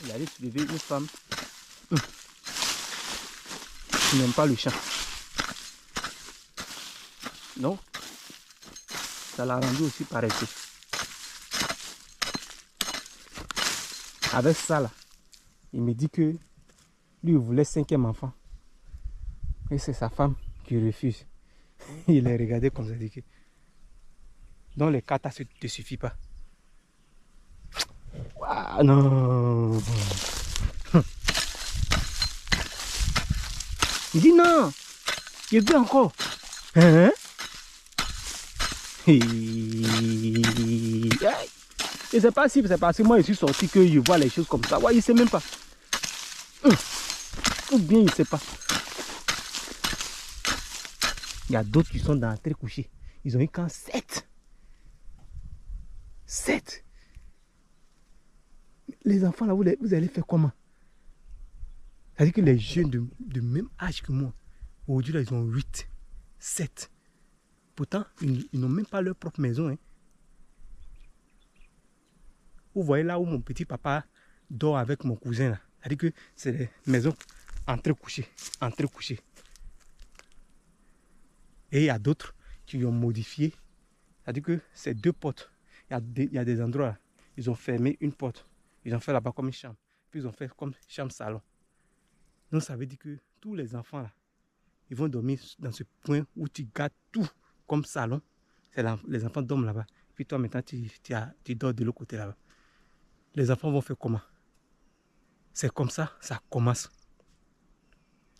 S1: Il allait soulever une femme qui n'aime pas le champ. Non, ça l'a rendu aussi paresseux. Avec ça là, il me dit que lui il voulait 5e enfant. Et c'est sa femme qui refuse. Il est regardé comme ça, dit que dans les cas, ça ne te suffit pas. Ah non. Il dit non, je veux encore. Hein? Et c'est pas si c'est parce que moi je suis sorti que je vois les choses comme ça. Ouais, il sait même pas. Ou bien il sait pas. Il y a d'autres qui sont dans la terre couchée. Ils ont eu quand 7. 7. Les enfants là, vous allez faire comment? C'est-à-dire que les jeunes de même âge que moi, aujourd'hui là, ils ont 8, 7. Pourtant, ils n'ont même pas leur propre maison. Hein. Vous voyez là où mon petit papa dort avec mon cousin là. C'est-à-dire que c'est des maisons entrecouchées. Et il y a d'autres qui ont modifié. C'est-à-dire que c'est 2 portes. Il y a des endroits là. Ils ont fermé une porte. Ils ont fait là-bas comme une chambre. Puis ils ont fait comme chambre-salon. Donc ça veut dire que tous les enfants là, ils vont dormir dans ce point où tu gardes tout comme salon. Les enfants dorment là-bas. Puis toi maintenant tu dors de l'autre côté là-bas. Les enfants vont faire comment? C'est comme ça, ça commence.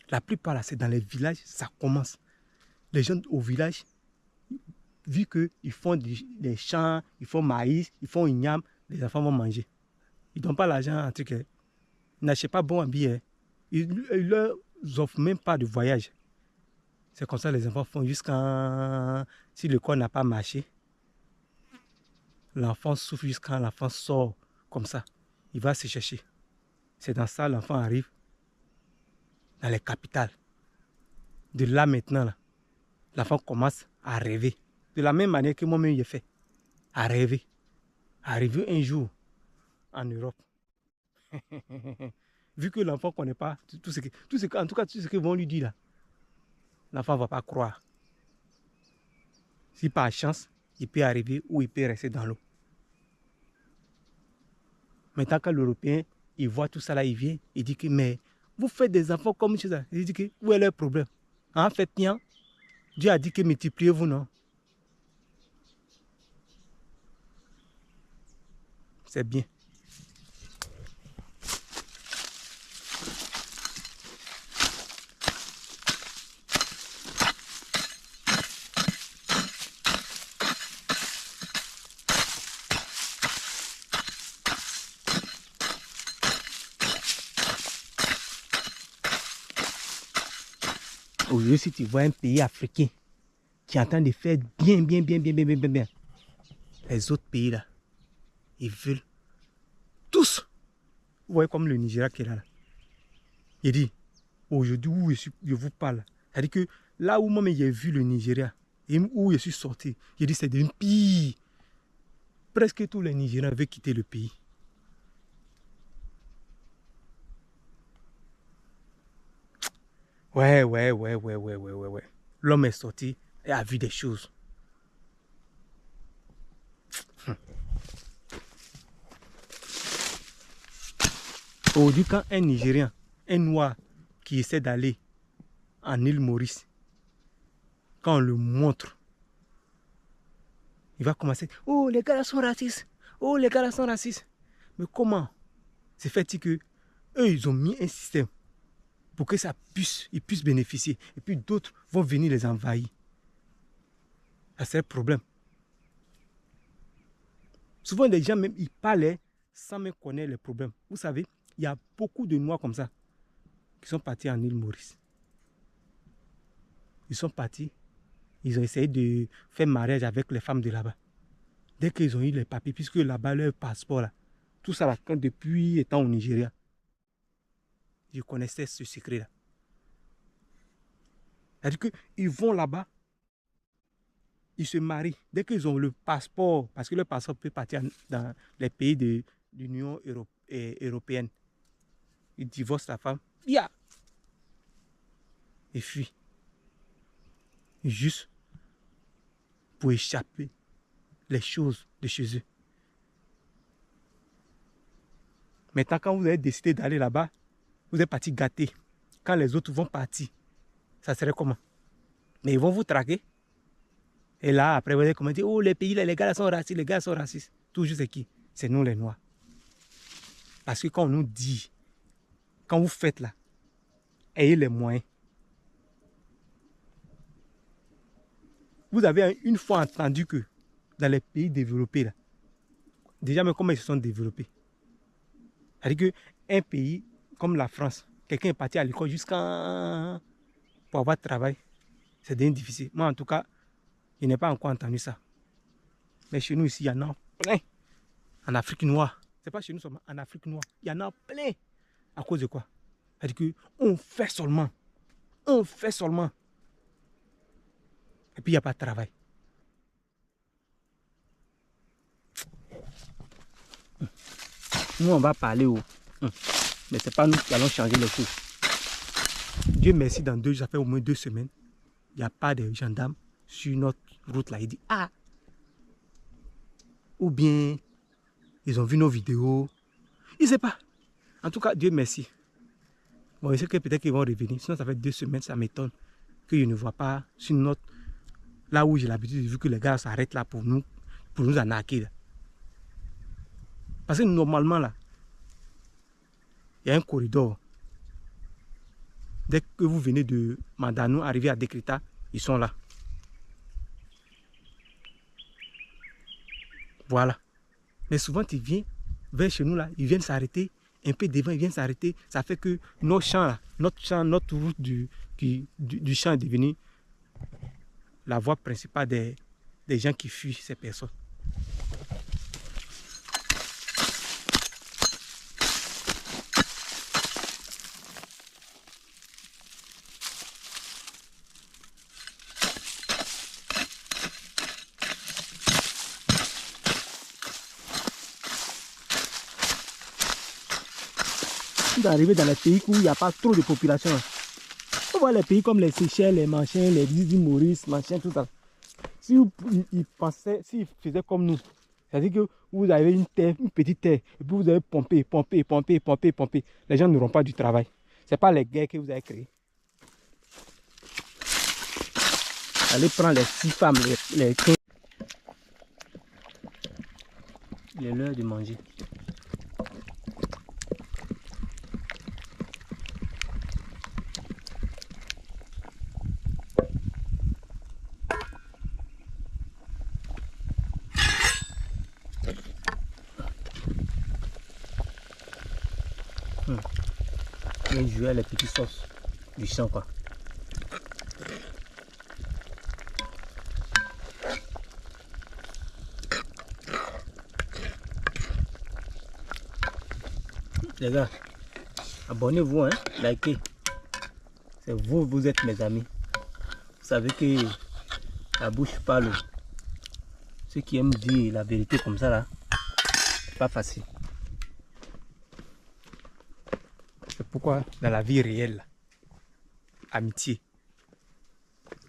S1: La plupart là, c'est dans les villages, ça commence. Les gens au village, vu qu'ils font des champs, ils font maïs, ils font igname, les enfants vont manger. Ils ne donnent pas l'argent en truc. Ils n'achètent pas bon habillé. Ils ne leur offrent même pas de voyage. C'est comme ça que les enfants font jusqu'à... Si le corps n'a pas marché, l'enfant souffre jusqu'à l'enfant sort comme ça. Il va se chercher. C'est dans ça l'enfant arrive dans les capitales. De là maintenant, l'enfant commence à rêver. De la même manière que moi-même j'ai fait. À rêver. Arriver un jour en Europe. Vu que l'enfant ne connaît pas tout ce que vont lui dire là, l'enfant ne va pas croire. Si par chance, il peut arriver ou il peut rester dans l'eau. Maintenant, quand l'Européen, il voit tout ça là, il vient, il dit que, mais vous faites des enfants comme ça. Il dit que, où est le problème? En fait, tiens, Dieu a dit que multipliez-vous, non? C'est bien. Aujourd'hui, si tu vois un pays africain qui est en train de faire bien, les autres pays là, ils veulent tous. Vous voyez comme le Nigeria qui est là. Il dit, aujourd'hui où je vous parle, c'est-à-dire que là où moi j'ai vu le Nigeria, et où je suis sorti, il dit c'est devenu pire. Presque tous les Nigériens veulent quitter le pays. Ouais. L'homme est sorti et a vu des choses. Aujourd'hui, quand un Nigérien, un noir qui essaie d'aller en île Maurice, quand on le montre, il va commencer, oh les gars là sont racistes, oh les gars là sont racistes. Mais comment? C'est fait que eux ils ont mis un système pour que ils puissent bénéficier. Et puis d'autres vont venir les envahir. Ça c'est le problème. Souvent les gens même, ils parlaient sans même connaître les problèmes. Vous savez, il y a beaucoup de Noirs comme ça qui sont partis en île Maurice. Ils sont partis, ils ont essayé de faire mariage avec les femmes de là-bas. Dès qu'ils ont eu les papiers, puisque là-bas leur passeport, là, tout ça là, depuis étant au Nigeria, je connaissais ce secret-là. C'est-à-dire qu'ils vont là-bas, ils se marient. Dès qu'ils ont le passeport, parce que le passeport peut partir dans les pays de l'Union européenne, ils divorcent la femme, ils fuient. Juste pour échapper les choses de chez eux. Maintenant, quand vous avez décidé d'aller là-bas, vous êtes parti gâter. Quand les autres vont partir, ça serait comment? Mais ils vont vous traquer. Et là, après, vous allez comment dire, oh, les pays, les gars sont racistes, les gars sont racistes. Toujours c'est qui? C'est nous les Noirs. Parce que quand on nous dit, quand vous faites là, ayez les moyens. Vous avez une fois entendu que dans les pays développés, là, déjà, mais comment ils se sont développés? C'est-à-dire qu'un pays comme la France, quelqu'un est parti à l'école jusqu'à pour avoir travail, c'est devenu difficile. Moi, en tout cas, je n'ai pas encore entendu ça. Mais chez nous, ici, il y en a plein. En Afrique noire. Ce n'est pas chez nous seulement, en Afrique noire. Il y en a plein. À cause de quoi? C'est-à-dire qu'on fait seulement. On fait seulement. Et puis, il n'y a pas de travail. Nous, on va parler au... Mais ce n'est pas nous qui allons changer les choses. Dieu merci, dans 2 jours, ça fait au moins 2 semaines, il n'y a pas de gendarmes sur notre route là. Il dit, ah! Ou bien, ils ont vu nos vidéos. Je ne sais pas. En tout cas, Dieu merci. Bon, je sais que peut-être qu'ils vont revenir. Sinon, ça fait 2 semaines, ça m'étonne que je ne vois pas sur notre... Là où j'ai l'habitude, vu que les gars s'arrêtent là pour nous arnaquer. Là. Parce que normalement, là, il y a un corridor. Dès que vous venez de Mandanou, arriver à Dekrita, ils sont là. Voilà. Mais souvent, tu viens vers chez nous, là, ils viennent s'arrêter. Un peu devant, ils viennent s'arrêter. Ça fait que nos champs, là, notre route du champ est devenue la voie principale des gens qui fuient ces personnes. D'arriver dans les pays où il n'y a pas trop de population. On voit les pays comme les Seychelles, les machins, les îles Maurice, machin, tout ça. Si ils pensaient, s'ils faisaient comme nous, c'est-à-dire que vous avez une terre, une petite terre, et puis vous avez pompé. Les gens n'auront pas du travail. Ce n'est pas les guerres que vous avez créées. Allez prendre les 6 femmes, les 15. Il est l'heure de manger. Je vais jouer les petites sauces du champ quoi. Les gars, abonnez-vous, hein, likez. C'est vous, vous êtes mes amis. Vous savez que la bouche parle. Ceux qui aiment dire la vérité comme ça là, c'est pas facile. C'est pourquoi dans la vie réelle, amitié,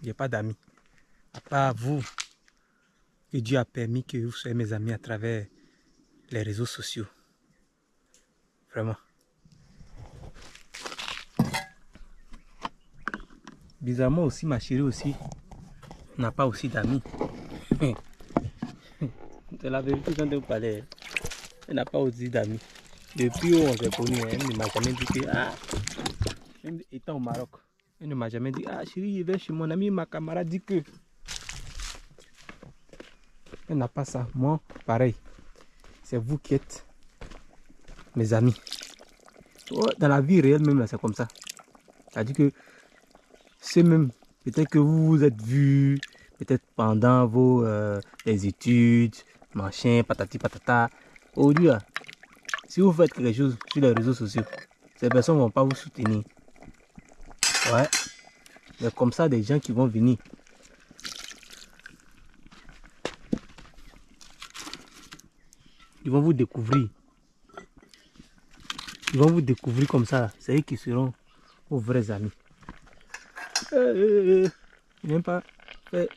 S1: il n'y a pas d'amis. À part vous, que Dieu a permis que vous soyez mes amis à travers les réseaux sociaux. Vraiment. Bizarrement aussi, ma chérie aussi n'a pas aussi d'amis. C'est la vérité quand on parlait. Elle n'a pas aussi d'amis. Depuis où on s'est connus, elle ne m'a jamais dit que, même étant au Maroc, elle ne m'a jamais dit, chérie, je vais chez mon ami, ma camarade dit que. Elle n'a pas ça. Moi, pareil. C'est vous qui êtes mes amis. Dans la vie réelle même, c'est comme ça. C'est-à-dire que c'est même, peut-être que vous vous êtes vus, peut-être pendant vos les études, machin, patati patata. Aujourd'hui, si vous faites quelque chose sur les réseaux sociaux, ces personnes ne vont pas vous soutenir. Ouais. Mais comme ça, des gens qui vont venir. Ils vont vous découvrir. Ils vont vous découvrir comme ça. C'est eux qui seront vos vrais amis. Même pas fait.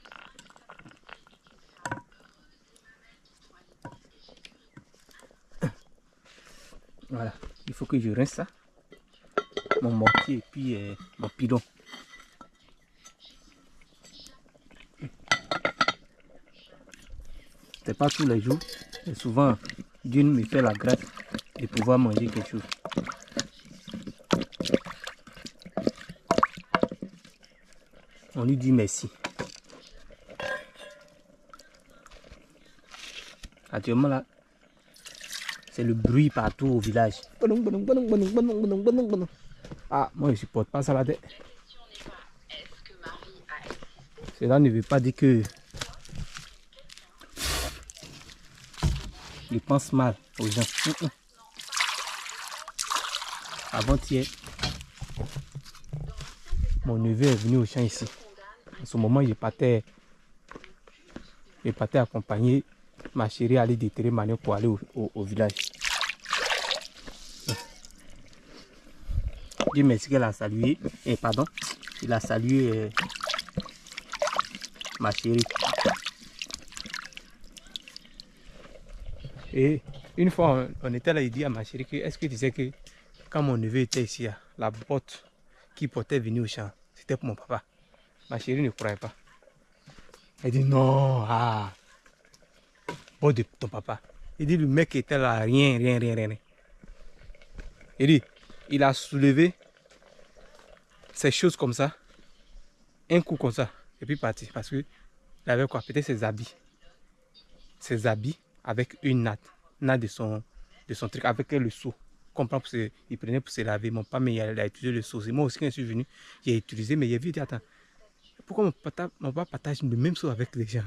S1: Voilà. Il faut que je rince ça. Mon mortier et puis mon pilon. C'est pas tous les jours. Et souvent, Dieu me fait la grâce de pouvoir manger quelque chose. On lui dit merci. Actuellement là, c'est le bruit partout au village. Ah, moi je supporte pas ça la tête. Cela ne veut pas dire que je pense mal aux gens. Avant-hier, mon neveu est venu au champ ici. En ce moment, je partais accompagner ma chérie à aller déterrer Mané pour aller au village. Dieu merci qu'elle a salué. Pardon, il a salué ma chérie. Et une fois, on était là, il dit à ma chérie que est-ce que tu sais que quand mon neveu était ici, la botte qui portait venir au champ, c'était pour mon papa. Ma chérie ne croyait pas. Elle dit non, botte de ton papa. Il dit le mec était là, rien. Il dit, il a soulevé ces choses comme ça, un coup comme ça, et puis parti. Parce qu'il avait quoi? Peut-être ses habits. Ses habits avec une natte de son truc, avec le seau. Comprends, il prenait pour se laver. Mon papa, mais il a utilisé le seau. Moi aussi, quand je suis venu, j'ai utilisé, mais il a vu, il dit, attends, pourquoi mon papa partage le même seau avec les gens?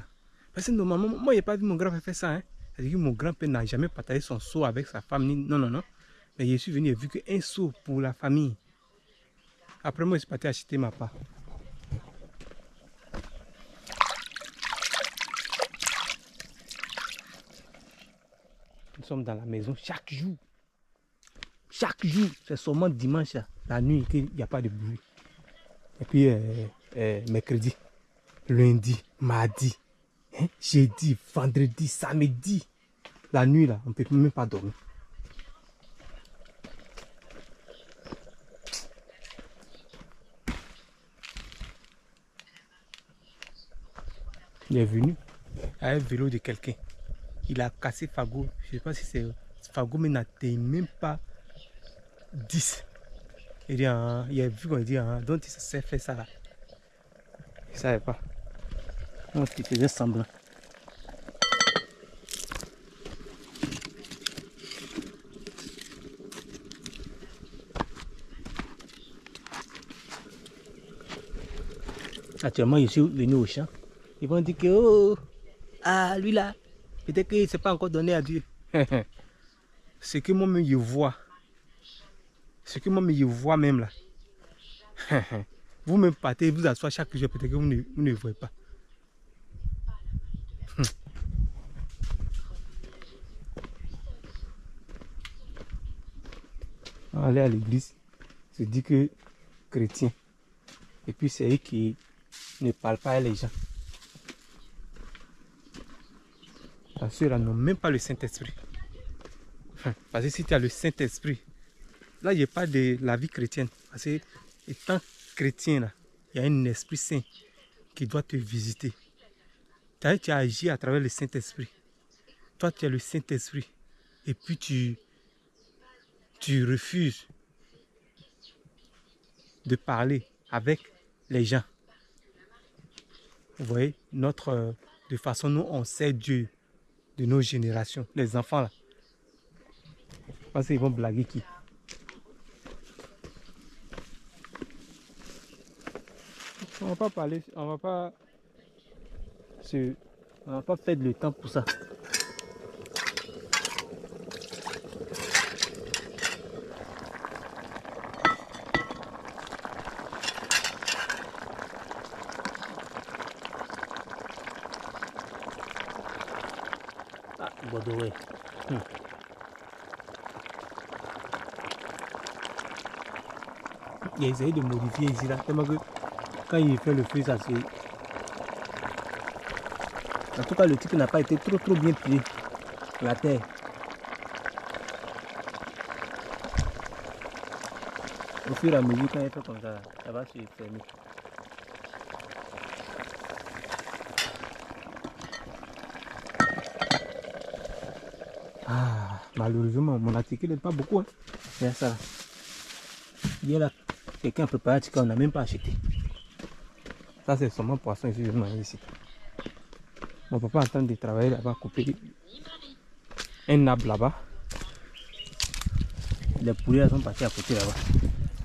S1: Parce que normalement, moi, je n'ai pas vu mon grand-père faire ça. C'est-à-dire que mon grand-père n'a jamais partagé son seau avec sa femme. Non. Mais je suis venu et vu qu'un seau pour la famille. Après, moi, je suis parti acheter ma part. Nous sommes dans la maison chaque jour. Chaque jour, c'est seulement dimanche, la nuit, qu'il n'y a pas de bruit. Et puis, mercredi, lundi, mardi, Hein? Jeudi, vendredi, samedi. La nuit là, on ne peut même pas dormir. Il est venu à un vélo de quelqu'un. Il a cassé Fago. Je ne sais pas si c'est Fago, mais n'atteint même pas 10. Il dit, il a vu qu'on dit, donc il s'est fait ça là. Il ne savait pas. Donc il faisait semblant. Actuellement, je suis venu au champ. Ils vont dire que, oh, ah, lui là, peut-être qu'il ne s'est pas encore donné à Dieu. Ce que moi-même je vois, ce que moi-même je vois même là, vous-même partez, vous assoyez chaque jour, peut-être que vous ne voyez pas. Aller à l'église, se dit que chrétien, et puis c'est eux qui ne parlent pas à les gens. Ceux-là n'ont même pas le Saint-Esprit. Parce que si tu as le Saint-Esprit, là je parle de la vie chrétienne. Parce que étant chrétien, là, il y a un Esprit Saint qui doit te visiter. Tu as agi à travers le Saint-Esprit. Toi tu as le Saint-Esprit. Et puis tu refuses de parler avec les gens. Vous voyez, de façon nous on sait Dieu de nos générations, les enfants là. Parce qu'ils vont blaguer qui? On va pas parler, on va pas faire le temps pour ça. Ah, Bordeaux, ouais. Il a essayé de modifier ici là, tellement que quand il fait le feu, ça se... En tout cas, le truc n'a pas été trop bien plié. La terre. Au fur et à mesure, quand il fait comme ça, ça va se fermer. Ah, malheureusement, mon article n'est pas beaucoup. Hein. C'est ça. Hier là, quelqu'un a préparé un article, on n'a même pas acheté. Ça, c'est seulement poisson ici, je mange ici. Mon papa est en train de travailler là-bas, couper un arbre là-bas. Les poulets là sont partis à côté là-bas.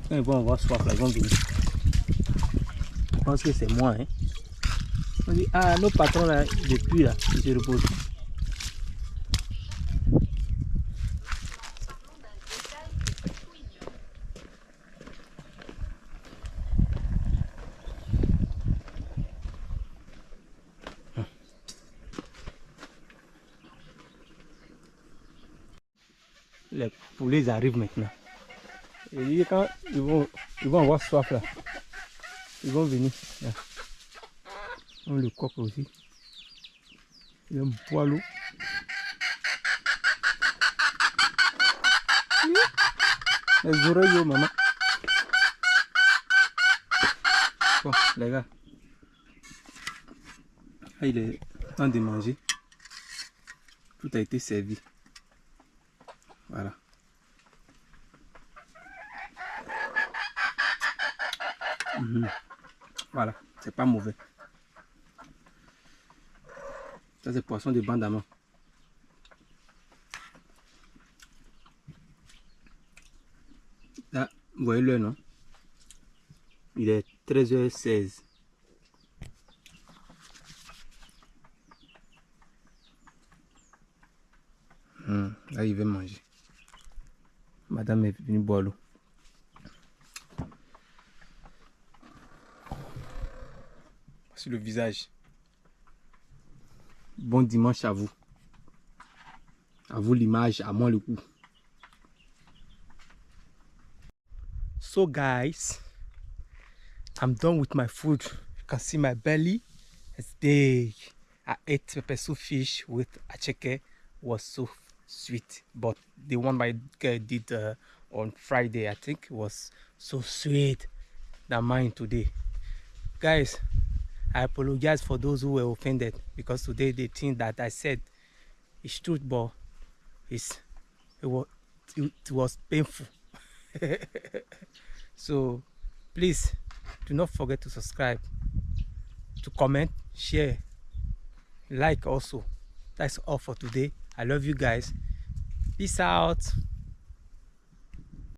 S1: Quand ils vont avoir soif là, ils vont venir. Je pense que c'est moi. Hein. On dit, ah, nos patrons là, depuis là, ils se reposent. Les poulets arrivent maintenant. Et quand ils vont avoir soif là, ils vont venir. Là. On le coque aussi. Il aime boire l'eau. Les oreilles, maman. Bon, les gars. Là, il est temps de manger. Tout a été servi. Voilà. Voilà, c'est pas mauvais. Ça c'est poisson de bande à main. Là, vous voyez l'heure, non? Il est 13h16. Là, il veut manger. Madame est venue boire l'eau. Sur le visage. Bon dimanche à vous. À vous l'image, à moi le coup. So guys, I'm done with my food. You can see my belly is big. I ate pepper soup fish with acheke, was so sweet. But the one my girl did on Friday, I think, was so sweet than mine today. Guys, I apologize for those who were offended, because today they think that I said it's truth, but it was painful. So please do not forget to subscribe, to comment, share, like also. That's all for today. I love you guys. Peace out.